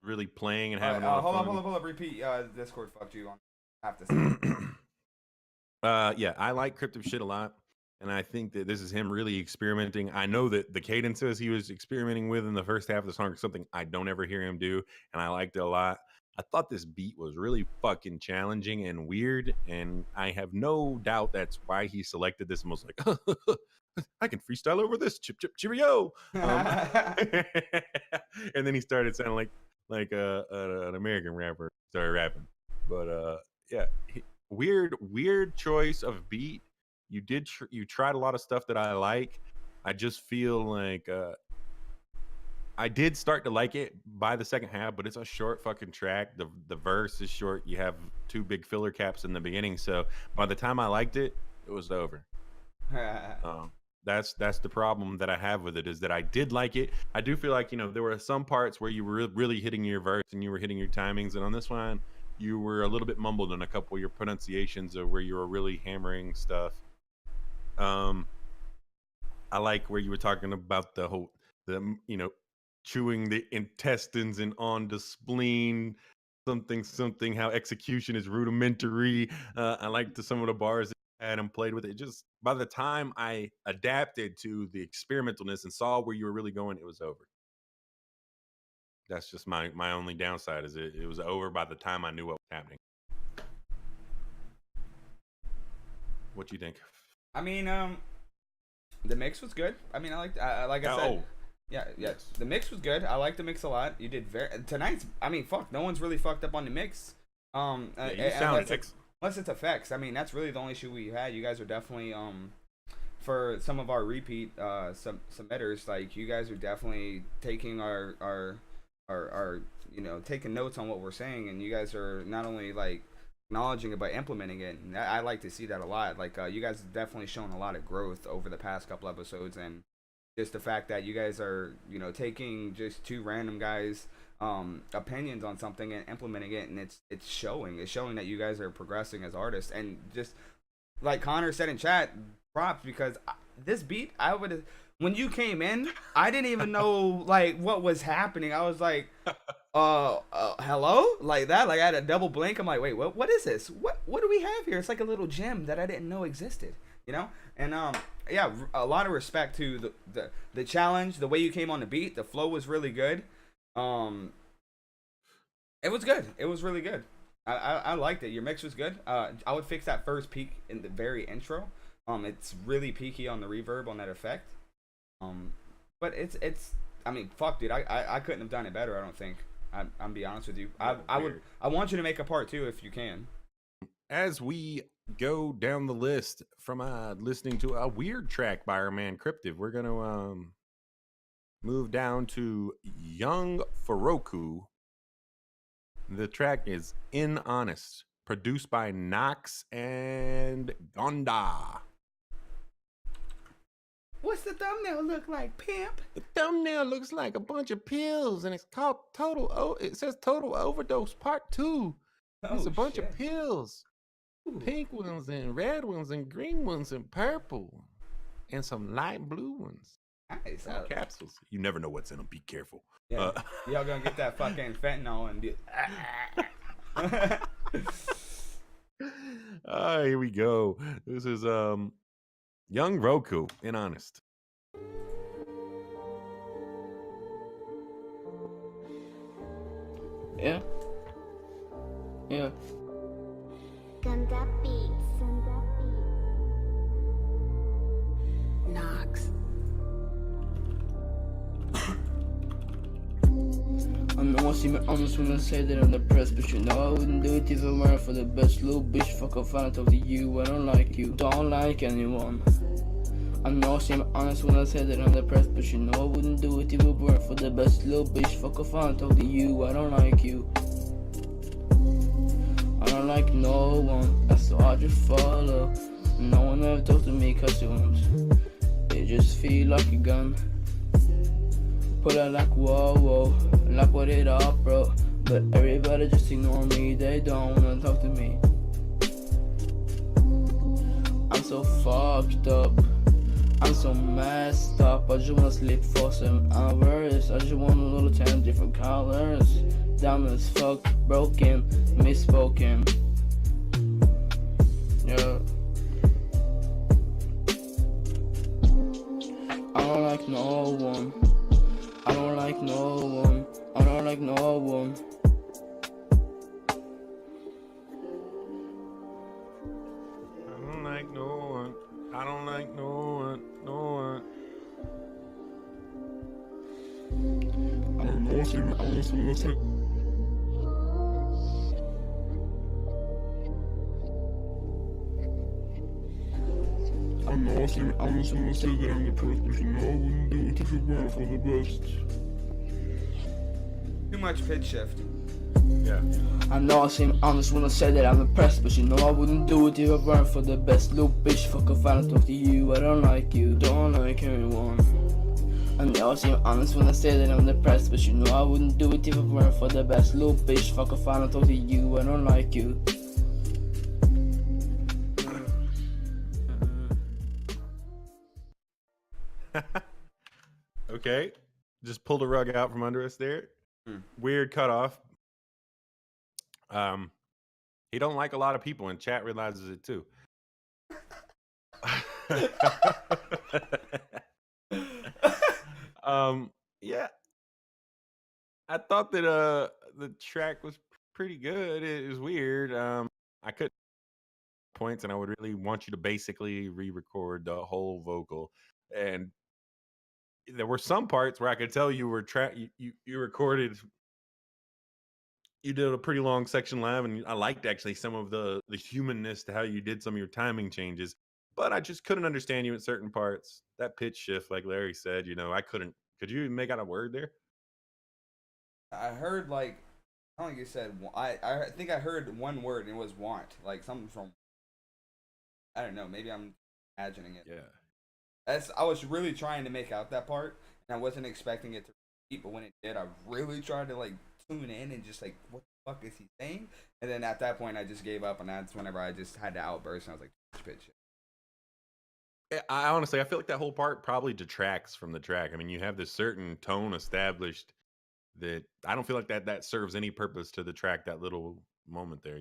really playing and having a lot of fun. Hold up, repeat. Discord fucked you on. I have to say. Yeah, I like Cryptive shit a lot, and I think that this is him really experimenting. I know that the cadences he was experimenting with in the first half of the song is something I don't ever hear him do, and I liked it a lot. I thought this beat was really fucking challenging and weird, and I have no doubt that's why he selected this and was like, I can freestyle over this, chip chip cheerio. And then he started sounding like an American rapper started rapping. But yeah, weird choice of beat. You tried a lot of stuff that I like. I just feel like I did start to like it by the second half, but it's a short fucking track. The verse is short. You have 2 big filler caps in the beginning, so by the time I liked it, it was over. That's the problem that I have with it, is that I did like it. I do feel like, there were some parts where you were really hitting your verse and you were hitting your timings, and on this one you were a little bit mumbled in a couple of your pronunciations of where you were really hammering stuff. I like where you were talking about the chewing the intestines and on the spleen, something, how execution is rudimentary. I liked some of the bars that you had and played with it. Just by the time I adapted to the experimentalness and saw where you were really going, it was over. That's just my only downside, is it was over by the time I knew what was happening. What you think? I mean, the mix was good. I mean, I said. Yeah. Yes. The mix was good. I like the mix a lot. You did tonight's. I mean, fuck. No one's really fucked up on the mix. You sound unless it's effects. I mean, that's really the only issue we had. You guys are definitely for some of our repeat submitters. Like, you guys are definitely taking our taking notes on what we're saying, and you guys are not only like acknowledging it but implementing it. And I like to see that a lot. Like, you guys have definitely shown a lot of growth over the past couple episodes, and just the fact that you guys are, taking just 2 random guys' opinions on something and implementing it, and it's showing that you guys are progressing as artists. And just like Connor said in chat, props, because this beat, when you came in, I didn't even know like what was happening. I was like, hello, like that. Like, I had a double blink. I'm like, wait, what is this? What do we have here? It's like a little gem that I didn't know existed. And yeah, a lot of respect to the challenge, the way you came on the beat. The flow was really good. It was good. It was really good. I liked it. Your mix was good. I would fix that first peak in the very intro. It's really peaky on the reverb on that effect. But it's I mean, fuck, dude, I couldn't have done it better. I don't think. I'm be honest with you. I want you to make a part 2 if you can. As we go down the list from listening to a weird track by our man Cryptive, we're gonna move down to Young Phroku. The track is Inhonest, produced by Noxx and Ghonda. What's the thumbnail look like, pimp? The thumbnail looks like a bunch of pills, and it's called it says Total Overdose Part 2. It's a bunch of pills. Ooh. Pink ones and red ones and green ones and purple. And some light blue ones. Nice. Capsules. You never know what's in them. Be careful. Yeah. Y'all gonna get that fucking fentanyl and be... Here we go. This is Young Phroku, Inhonest. Yeah. Ghonda beats. Noxx. I know I seem honest when I say that I'm depressed, but you know I wouldn't do it if I weren't for the best. Little bitch, fuck off, I talk to you. I don't like you, don't like anyone. I know I seem honest when I say that I'm depressed, but you know I wouldn't do it if I weren't for the best. Little bitch, fuck off, I talk to you. I don't like you. I don't like no one, that's so I just follow. No one ever talk to me cause it won't. It just feel like a gun. Put out like whoa, like what it up, bro. But everybody just ignore me, they don't wanna talk to me. I'm so fucked up, I'm so messed up. I just wanna sleep for 7 hours. I just want a little 10 different colors. Down as fuck, broken, misspoken. Yeah. I don't like no one. I don't like no one. I don't like no one. I don't like no one. I don't like no one. No one. I don't know what's even honest when I say. I know I seem honest when I say that I'm depressed, but you know I wouldn't do it if it weren't for the best. Too much pitch shift. Yeah. I know I seem honest when I say that I'm depressed, but you know I wouldn't do it if I weren't for the best. Little bitch, fuck off, I don't talk to you. I don't like you, don't like anyone. I know I seem honest when I say that I'm depressed, but you know I wouldn't do it if I weren't for the best. Little bitch, fuck off, I don't talk to you. I don't like you. Okay, just pulled a rug out from under us there. Weird cutoff. He don't like a lot of people, and chat realizes it too. Yeah, I thought that the track was pretty good. It was weird. I could points, and I would really want you to basically re-record the whole vocal. And there were some parts where I could tell you were you recorded. You did a pretty long section live, and I liked actually some of the humanness to how you did some of your timing changes. But I just couldn't understand you in certain parts. That pitch shift, like Larry said, I couldn't. Could you make out a word there? I heard like, I don't think you said. I think I heard one word, and it was want, like something from. I don't know. Maybe I'm imagining it. Yeah. I was really trying to make out that part, and I wasn't expecting it to repeat. But when it did, I really tried to like tune in and just like, what the fuck is he saying? And then at that point, I just gave up, and that's whenever I just had to outburst, and I was like, pitch. I honestly, I feel like that whole part probably detracts from the track. I mean, you have this certain tone established that I don't feel like that serves any purpose to the track. That little moment there,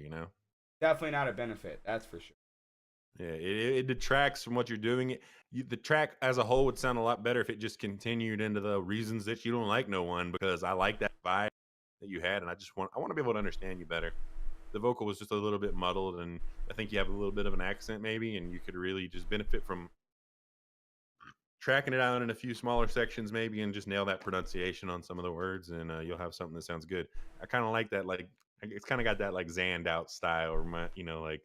Definitely not a benefit. That's for sure. Yeah, it detracts from what you're doing. The track as a whole would sound a lot better if it just continued into the reasons that you don't like no one, because I like that vibe that you had, and I want to be able to understand you better. the vocal was just a little bit muddled, and I think you have a little bit of an accent maybe, and you could really just benefit from tracking it out in a few smaller sections maybe, and just nail that pronunciation on some of the words, and you'll have something that sounds good. I kind of like that, like it's kind of got that like Zanned out style, or my, you know, like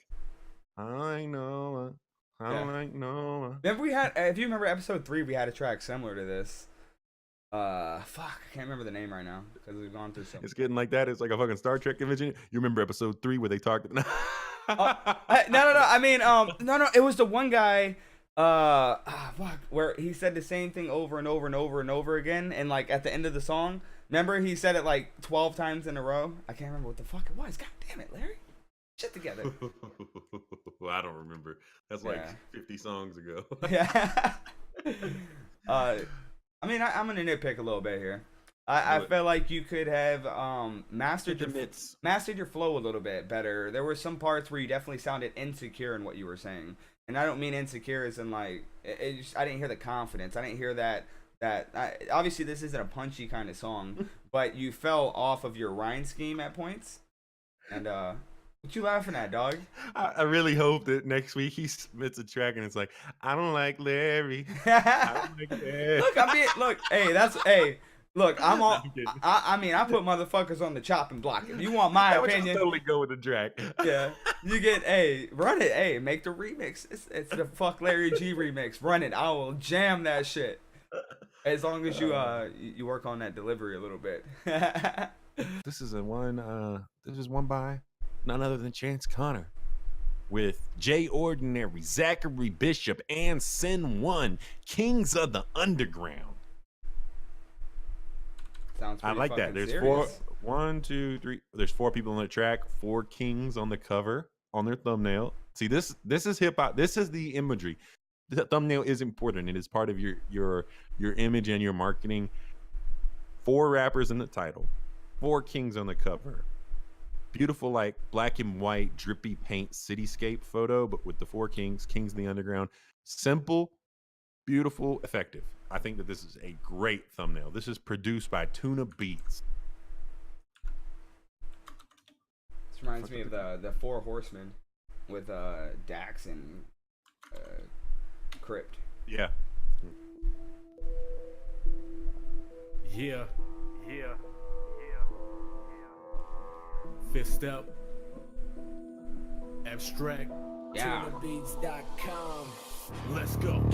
I know. Remember we had, if you remember episode 3, we had a track similar to this. Fuck, I can't remember the name right now because we've gone through something. It's getting like that. It's like a fucking Star Trek convention. You remember episode 3 where they talked? No. I mean, no. It was the one guy. Fuck, where he said the same thing over and over and over and over again, and like at the end of the song, remember he said it like 12 times in a row. I can't remember what the fuck it was. God damn it, Larry. Shit together. Well, I don't remember. That's like 50 songs ago. Yeah. I mean, I'm gonna nitpick a little bit here. I feel like you could have mastered your flow a little bit better. There were some parts where you definitely sounded insecure in what you were saying, and I don't mean insecure as in like I didn't hear the confidence. I didn't hear that. Obviously this isn't a punchy kind of song, but you fell off of your rhyme scheme at points, and what you laughing at, dog? I really hope that next week he submits a track and it's like, I don't like Larry. I don't like Larry. Look, I'm all. I mean, I put motherfuckers on the chopping block. If you want my opinion, totally go with the track. Yeah, you get run it. Make the remix. It's the Fuck Larry G remix. Run it. I will jam that shit. As long as you work on that delivery a little bit. This is one by none other than Chance Connor, with Jay Ordinary, Zachary Bishop, and Sin One, Kings of the Underground. Sounds I like that. There's serious. 1, 2, 3. There's 4 people on the track, 4 kings on the cover, on their thumbnail. See, this is hip hop. This is the imagery. The thumbnail is important. It is part of your image and your marketing. 4 rappers in the title, 4 kings on the cover. Beautiful, like black and white, drippy paint cityscape photo, but with the 4 kings of the underground. Simple, beautiful, effective. I think that this is a great thumbnail. This is produced by Tuna Beats. This reminds me of the 4 Horsemen with Dax and Crypt. Yeah. Yeah. Fist up. Abstract. Yeah. TunaBeats.com. Let's go.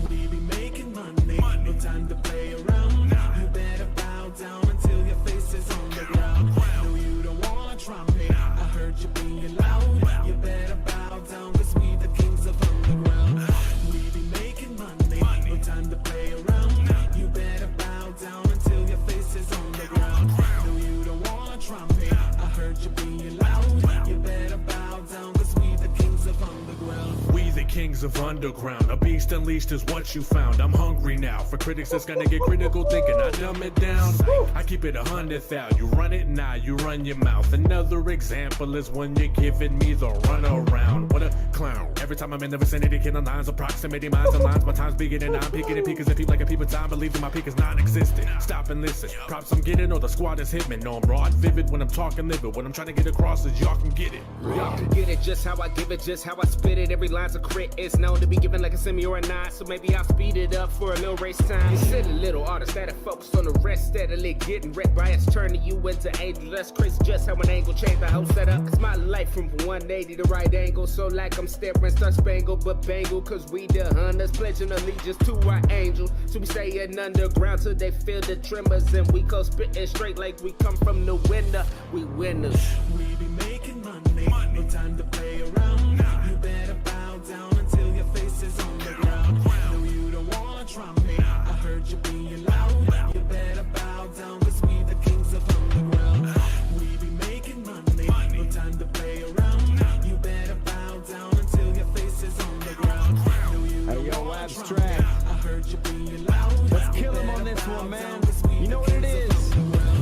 We be making money. No time to play around. You better bow down until your face is on the ground. No, you don't wanna try me. I heard you being loud. You better bow down, cause we the kings of underground. We be making money. No time to play around. You better bow down until your face is on the ground. No, you don't wanna try me. I heard you being loud. You better bow down, cause we the kings of underground. We the kings of underground. A beast unleashed is what you found. I'm hungry now. For critics that's gonna get critical thinking I dumb it down. I keep it 100,000. You run it now, you run your mouth. Another example is when you're giving me the runaround. What a clown. Every time I'm in the vicinity, killing lines, approximating minds and lines. My time's bigger than I'm picking it because if people like a people time, believing my peak is non-existent. Stop and listen. Props I'm getting or the squad is hitman. No, I'm raw and vivid when I'm talking livid. What I'm trying to get across is y'all can get it. Y'all can get it just how I give it, just how I spit it. Every line's a crit. It's known to be given like a semi or a 9, so maybe I'll speed it up for a little race time. You silly little artist that focus on the rest, steadily getting wrecked by its turning you into angel. That's crazy just how an angle changed the whole setup. Cause my life from 180 to right angle, so like I'm staring star spangled but bangle. Cause we the hunters pledging allegiance to our angel. So we staying underground till they feel the tremors, and we go spitting straight like we come from the window. We winners. We be making money. No time to play around. You better bow down until your face is on the ground. No, you don't wanna try me. I heard you being loud. You better bow down, cause we the kings of underground. We be making money. No time to play around. You better bow down until your face is on the ground. No, you don't wanna try me. I heard you being loud. Let's kill him on this one, man. You know what it is.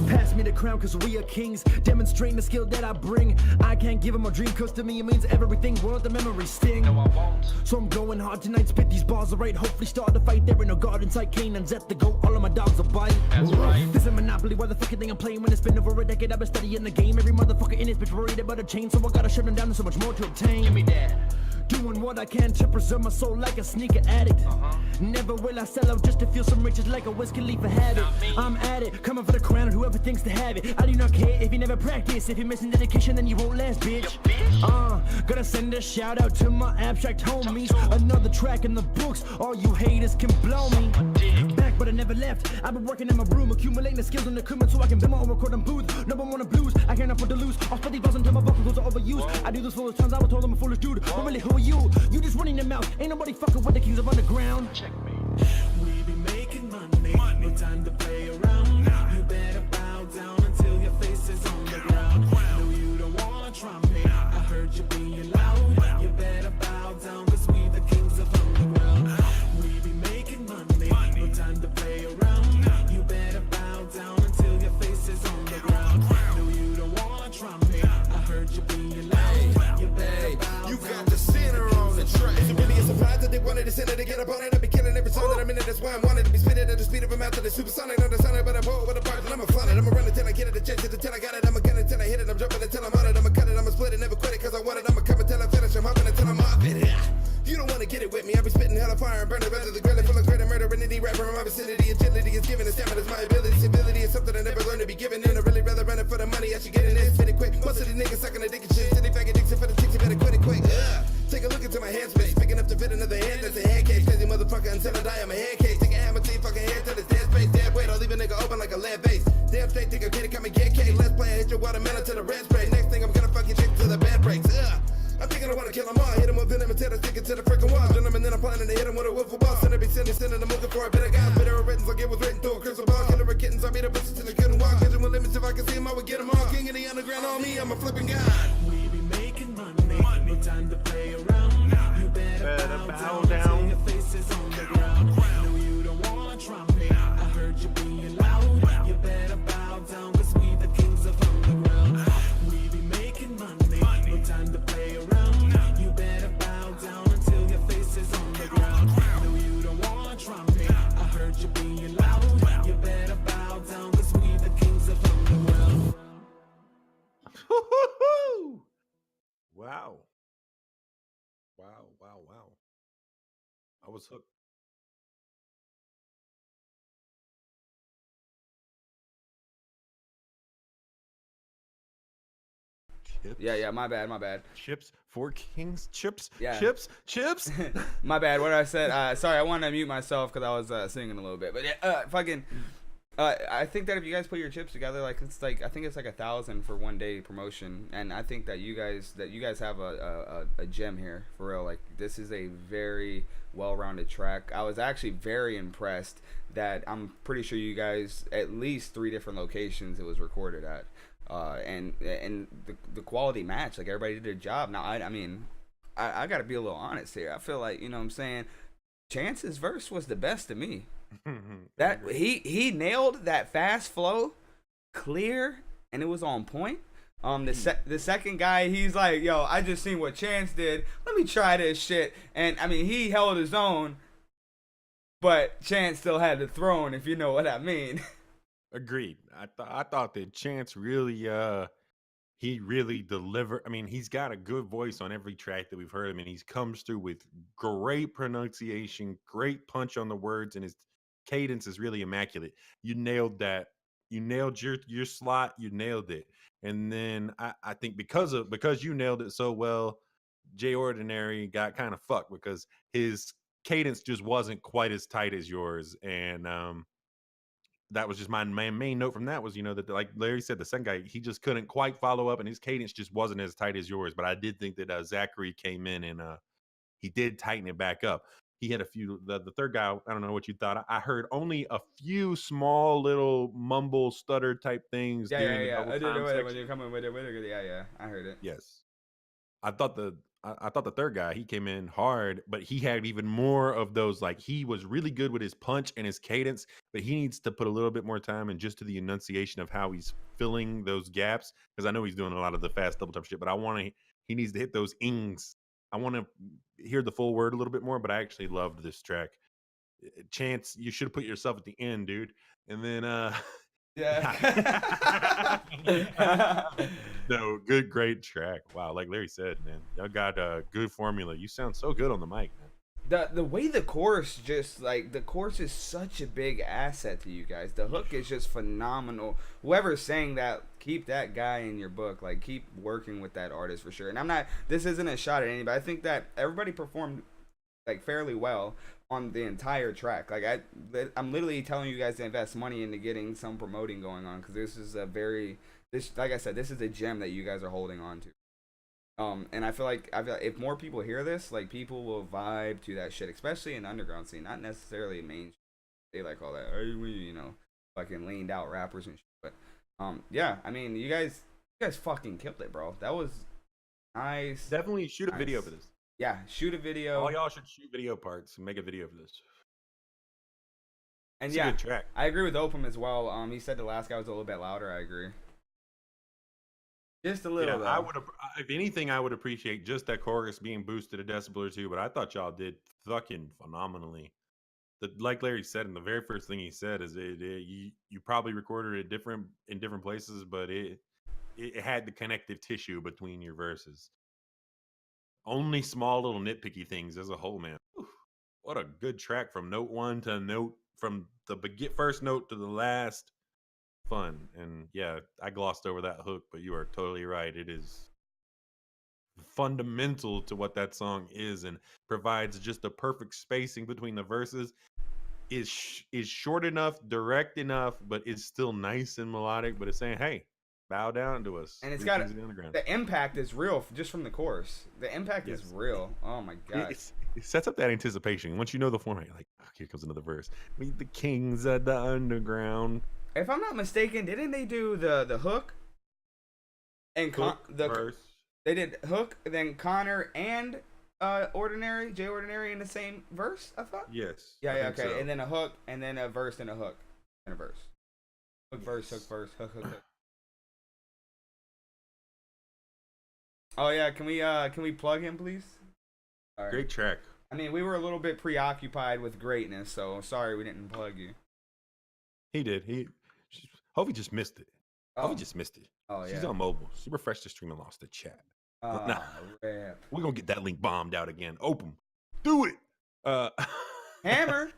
Pass me the crown cause we are kings, demonstrating the skill that I bring. I can't give him a dream cause to me it means everything. World the memory sting. No, I won't. So I'm going hard tonight, spit these bars alright. Hopefully start a fight, there ain't no guard inside. Canaan's at the goat, all of my dogs will bite. That's right. This is monopoly. Probably why the fuck you think I'm playing when it's been over a decade. I've been studying the game. Every motherfucker in this bitch worried about a chain, so I gotta shut them down. There's so much more to obtain. Give me that. Doing what I can to preserve my soul like a sneaker addict. Never will I sell out just to feel some riches like a whiskey leaf a habit. I'm at it, coming for the crown and whoever thinks to have it. I do not care if you never practice. If you're missing dedication, then you won't last, bitch. Gotta send a shout out to my abstract homies. Another track in the books, all you haters can blow me. Back, but I never left. I've been working in my room, accumulating the skills and equipment so I can build my own recording booth. No one wanna blues, I can't afford to lose. I'll spend these bars until my vocals are overused. I do this foolish times, I was told I'm a foolish dude. But really, who are you? You just running your mouth. Ain't nobody fucking with the Kings of Underground. Checkmate. We be making money, no time to play around. You better bow down until your face is on the ground. No, you don't wanna try me. I heard you being loud. You better bow down, cause we the Kings of Underground. We be making money, no time to play around. You better bow down until your face is on the ground. No, you don't wanna try me. I heard you being loud. You better bow down. You got the center on the track. Is it really a surprise that they wanted to send it to get up on it? I be killing every song that I'm in it. That's why I wanted to be spitting at the speed of a mouth to the supersonic. Not the sonic, but I'm bold with a part and I'm a flaunt it. I'ma run it till I get it, the chance until I got it. I'ma gun it till I hit it. I'm jumping until I'm on it. I'ma cut it, I'ma split it, never quit it, cause I want it. I'ma come until I finish. I'm hopping until I'm off it. You don't wanna get it with me. I be spitting hella fire and burning rather the grill full of grit and murder in any rapper in my vicinity. Agility is given, and stamina is my ability. Stability is something I never learned to be given. And I really rather run it for the money. I should get in it, spit it quick. Most of these niggas sucking a dick and shit. City faggot dicks for the chicks, you better quit it quick. Take a look into my hand space, picking up to fit another hand. That's a hand case. Crazy motherfucker until I die. I'm a hand case. Take a hammer to your fucking head till it's dead space. Dead weight, I'll leave a nigga open like a lead base. Damn straight, think I'm kidding, come and get K. Let's play, I hit your watermelon to the red spray. Next thing I'm gonna fuck your chick till the bad breaks. I'm thinking I wanna kill them all. Hit them with venom until I stick it to the freaking wall. Then and then I'm planning to hit them with a wiffle ball. Send be sending, I'm looking for a better guy. Better written, like it was written through a crystal ball. Killer of kittens, I beat up bitches till I couldn't walk. Vision with limits, if I could see him, I would get them all. King of the underground on me, I'm a flipping guy. We be making money, no time to play around. You better bow down until your face is on the ground. No, you don't wanna try me. I heard you being loud. You better bow down, cause we the Kings of Underground. We be making money, no time to play around. You better bow down until your face is on the ground. No, you don't wanna try me. I heard you being loud. You better bow down, cause we the Kings of Underground. Wow. Wow. I was hooked. Chips. Yeah, my bad. Chips for Kingz. Chips. Yeah. Chips. My bad. What I said. Sorry, I wanted to mute myself because I was singing a little bit. But I think that if you guys put your chips together, I think it's like 1,000 for 1 day promotion, and I think that you guys have a gem here for real. Like, this is a very well-rounded track. I was actually very impressed that I'm pretty sure you guys at least 3 different locations it was recorded at. And the quality match, like everybody did their job. Now I gotta be a little honest here. I feel like, you know what I'm saying, Chance's verse was the best to me. That he nailed that fast flow, clear, and it was on point. The second guy, he's like, yo, I just seen what Chance did. Let me try this shit. And I mean, he held his own, but Chance still had the throne, if you know what I mean. Agreed. I thought that Chance really he really delivered. I mean, he's got a good voice on every track that we've heard him, and he comes through with great pronunciation, great punch on the words, and his cadence is really immaculate. You nailed that. You nailed your slot. You nailed it. And then I think because you nailed it so well, Jay Ordinary got kind of fucked because his cadence just wasn't quite as tight as yours, and that was just my main note from that was, that like Larry said, the second guy, he just couldn't quite follow up and his cadence just wasn't as tight as yours. But I did think that Zachary came in and he did tighten it back up. He had a few, the third guy, I don't know what you thought. I heard only a few small little mumble stutter type things. Yeah. I did when you come in with it. Yeah, I heard it. Yes. I thought the third guy, he came in hard, but he had even more of those. Like, he was really good with his punch and his cadence, but he needs to put a little bit more time in just to the enunciation of how he's filling those gaps. Because I know he's doing a lot of the fast double time shit, but he needs to hit those ings. I want to hear the full word a little bit more, but I actually loved this track. Chance, you should have put yourself at the end, dude. And then Yeah. No, great track. Wow, like Larry said, man, y'all got a good formula. You sound so good on the mic, man. The way the chorus just like the chorus is such a big asset to you guys. The hook is just phenomenal. Whoever's saying that, keep that guy in your book. Like keep working with that artist for sure. And this isn't a shot at anybody. I think that everybody performed like fairly well on the entire track. Like I'm literally telling you guys to invest money into getting some promoting going on, because this is like I said, this is a gem that you guys are holding on to. And I feel like if more people hear this, like people will vibe to that shit, especially in the underground scene, not necessarily main. They like all that, you know, fucking leaned out rappers and shit. But yeah, I mean, you guys fucking killed it, bro. That was nice. Definitely shoot a video for this. Yeah, shoot a video. All y'all should shoot video parts and make a video for this. And it's yeah, a good track. I agree with Opum as well. He said the last guy was a little bit louder. I agree. Just a little. Yeah, if anything, I would appreciate just that chorus being boosted a decibel or two. But I thought y'all did fucking phenomenally. Like Larry said, and the very first thing he said is you probably recorded it in different places, but it had the connective tissue between your verses. Only small little nitpicky things as a whole, man. Whew, what a good track from note one to note, from the first note to the last. Fun. And yeah, I glossed over that hook, but you are totally right. It is fundamental to what that song is, and provides just the perfect spacing between the verses. Is short enough, direct enough, but it's still nice and melodic, but it's saying, hey, bow down to us. And it's got the impact is real just from the chorus. The impact is real. Oh my god. It sets up that anticipation. Once you know the format, you're like, oh, here comes another verse. Meet the kings of the underground. If I'm not mistaken, didn't they do the hook and verse? They did hook, then Connor and Ordinary, Jay Ordinary in the same verse, I thought? Yes. Yeah, okay. So. And then a hook, and then a verse, and a hook, and a verse. Hook, verse, hook, verse, hook, hook, hook. Oh yeah, can we plug him, please? All right. Great track. I mean, we were a little bit preoccupied with greatness, so sorry we didn't plug you. He did. Hope he just missed it. Hope he just missed it. Oh yeah. She's on mobile. She refreshed the stream and lost the chat. Nah, rip. We're gonna get that link bombed out again. Open. Do it. Hammer.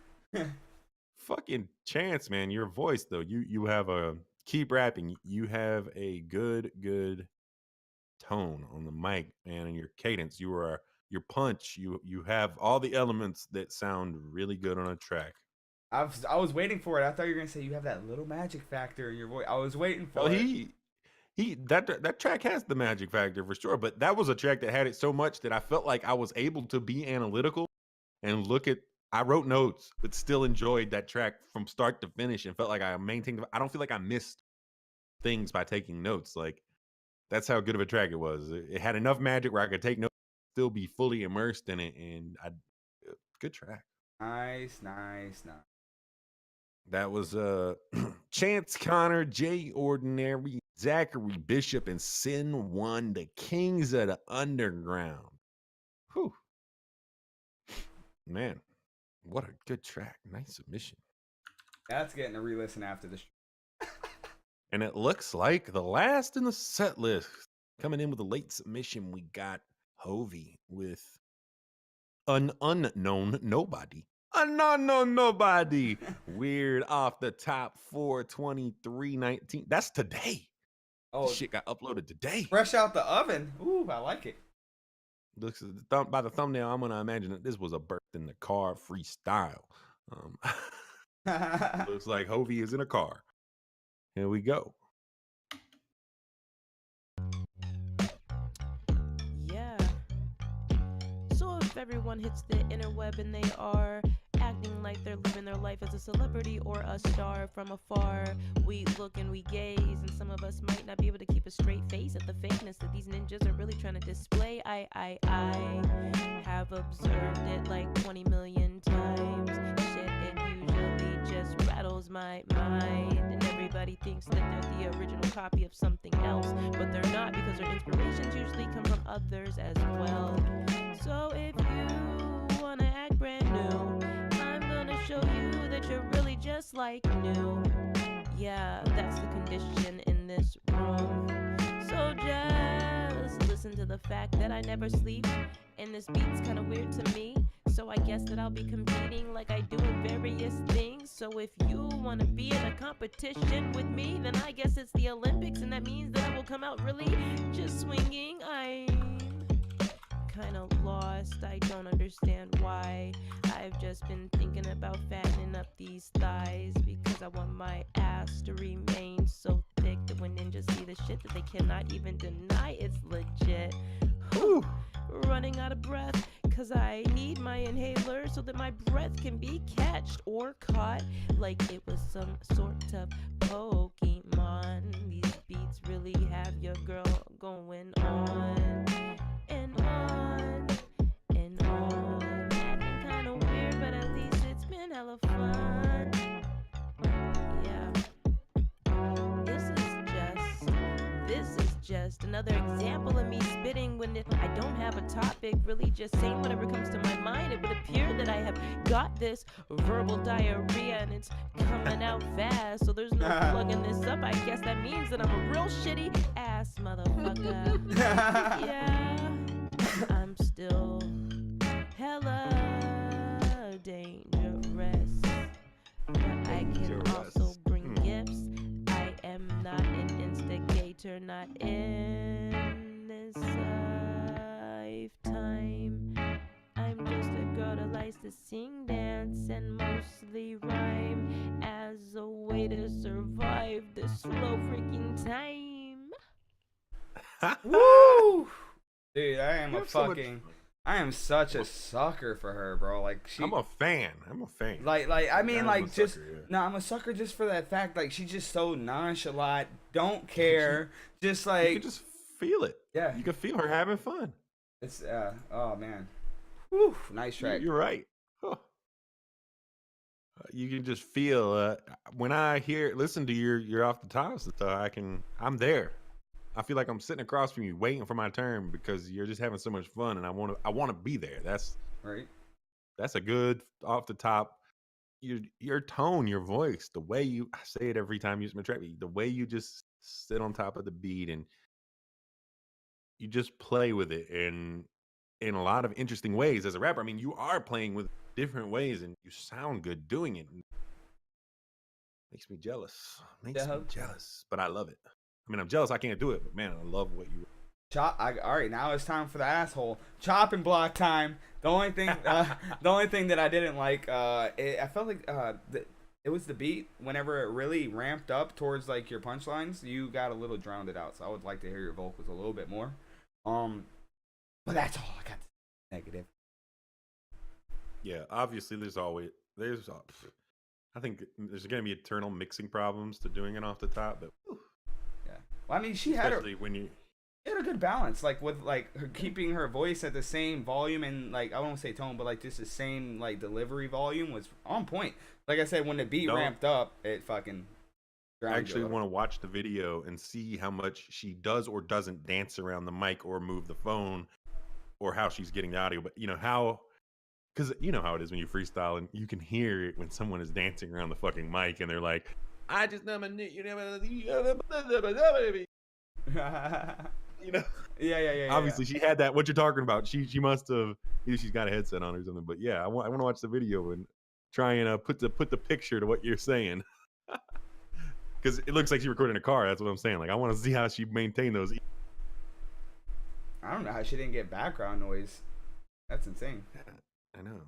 Fucking Chance, man. Your voice though. You have a keep rapping. You have a good tone on the mic, man, and your cadence. Your punch. You have all the elements that sound really good on a track. I was waiting for it. I thought you were gonna say you have that little magic factor in your voice. I was waiting for it. That track has the magic factor for sure, but that was a track that had it so much that I felt like I was able to be analytical and I wrote notes, but still enjoyed that track from start to finish and felt like I maintained. I don't feel like I missed things by taking notes. Like that's how good of a track it was. It had enough magic where I could take notes, still be fully immersed in it, and good track. Nice. That was Chance, Connor, Jay Ordinary, Zachary Bishop, and Sin One, the Kings of the Underground. Whew. Man, what a good track. Nice submission. That's getting a re-listen after this. And it looks like the last in the set list. Coming in with a late submission, we got Hovey with Unknownnobodie. Nobody. Weird off the top 4/23/19. That's today. Oh, this shit got uploaded today. Fresh out the oven. Ooh, I like it. Looks by the thumbnail, I'm gonna imagine that this was a birth in the car freestyle. Looks like Hovey is in a car. Here we go. Everyone hits the interweb and they are acting like they're living their life as a celebrity or a star from afar. We look and we gaze, and some of us might not be able to keep a straight face at the fakeness that these ninjas are really trying to display. I have observed it like 20 million times. Shit, it usually just rattles my mind, and everybody thinks that they're the original copy of something else, but they're not, because their inspirations usually come from others as well. So if you wanna act brand new, I'm gonna show you that you're really just like new. yeah, that's the condition in this room. So just listen to the fact that I never sleep, and this beat's kind of weird to me. So I guess that I'll be competing like I do in various things. So if you want to be in a competition with me, then I guess it's the Olympics, and that means that I will come out really just swinging. I'm kind of lost. I don't understand why. I've just been thinking about fattening up these thighs because I want my ass to remain so thick that when ninjas see the shit that they cannot even deny it's legit. Whew. Running out of breath because I need my inhaler so that my breath can be catched or caught like it was some sort of Pokemon. These beats really have your girl going on and on and on. Acting kinda weird, but at least it's been hella fun. Yeah. This is just another example of me spitting when I don't have a topic, really just saying whatever comes to my mind. It would appear that I have got this verbal diarrhea and it's coming out fast, so there's no plugging this up. I guess that means that I'm a real shitty ass motherfucker. Yeah, I'm still hella dangerous, but I can also bring gifts. I am not an instigator, not in this lifetime. I'm just a girl that likes to sing, dance, and mostly rhyme as a way to survive this slow freaking time. Woo! Dude, I am You a have so fucking... I am such a sucker for her, bro. Like I'm a fan. Like I mean, like I'm a just sucker, yeah. no, I'm a sucker just for that fact. Like she's just so nonchalant, don't care, just like You can just feel it. Yeah, you can feel her having fun. It's oh man, whew, nice track. You're right. Huh. You can just feel when I listen to your off the top stuff. I'm there. I feel like I'm sitting across from you, waiting for my turn because you're just having so much fun, and I want to be there. That's right. That's a good off the top. Your tone, your voice, the way I say it every time you use my track, the way you just sit on top of the beat and you just play with it in a lot of interesting ways as a rapper. I mean, you are playing with different ways, and you sound good doing it. Makes me jealous. But I love it. I mean, I'm jealous I can't do it, but man, I love what you. All right, now it's time for the asshole chopping block time. The only thing that I didn't like, I felt like it was the beat. Whenever it really ramped up towards like your punchlines, you got a little drowned it out. So I would like to hear your vocals a little bit more. But that's all I got to say. Negative. Yeah, obviously I think there's gonna be eternal mixing problems to doing it off the top, but yeah. Well, I mean, she had a good balance, like with like her keeping her voice at the same volume and like I won't say tone, but like just the same like delivery volume was on point. Like I said, when the beat ramped up, it fucking. I actually want to watch the video and see how much she does or doesn't dance around the mic or move the phone, or how she's getting the audio. But you know how. Because you know how it is when you freestyle and you can hear it when someone is dancing around the fucking mic and they're like, I just you know. Yeah. Obviously, she had that. What you're talking about? She must have. Either she's got a headset on or something. But yeah, I want to watch the video and try and put the picture to what you're saying. Because it looks like she recorded in a car. That's what I'm saying. Like I want to see how she maintained those. I don't know how she didn't get background noise. That's insane. I know.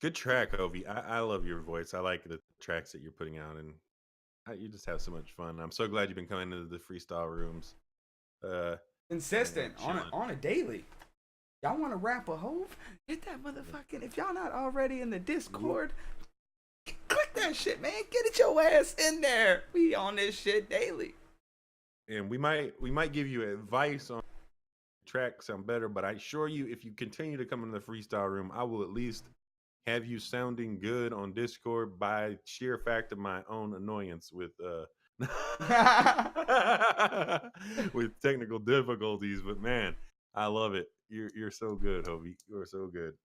Good track, Ovi. I love your voice. I like the tracks that you're putting out, and you just have so much fun. I'm so glad you've been coming into the freestyle rooms. Consistent on a daily. Y'all want to rap a hove? Hit that motherfucking. If y'all not already in the Discord, click that shit, man. Get it your ass in there. We on this shit daily. And we might give you advice on tracks sound better, but I assure you, if you continue to come into the freestyle room, I will at least have you sounding good on Discord by sheer fact of my own annoyance with with technical difficulties. But man, I love it. You're so good, Hovey. You're so good.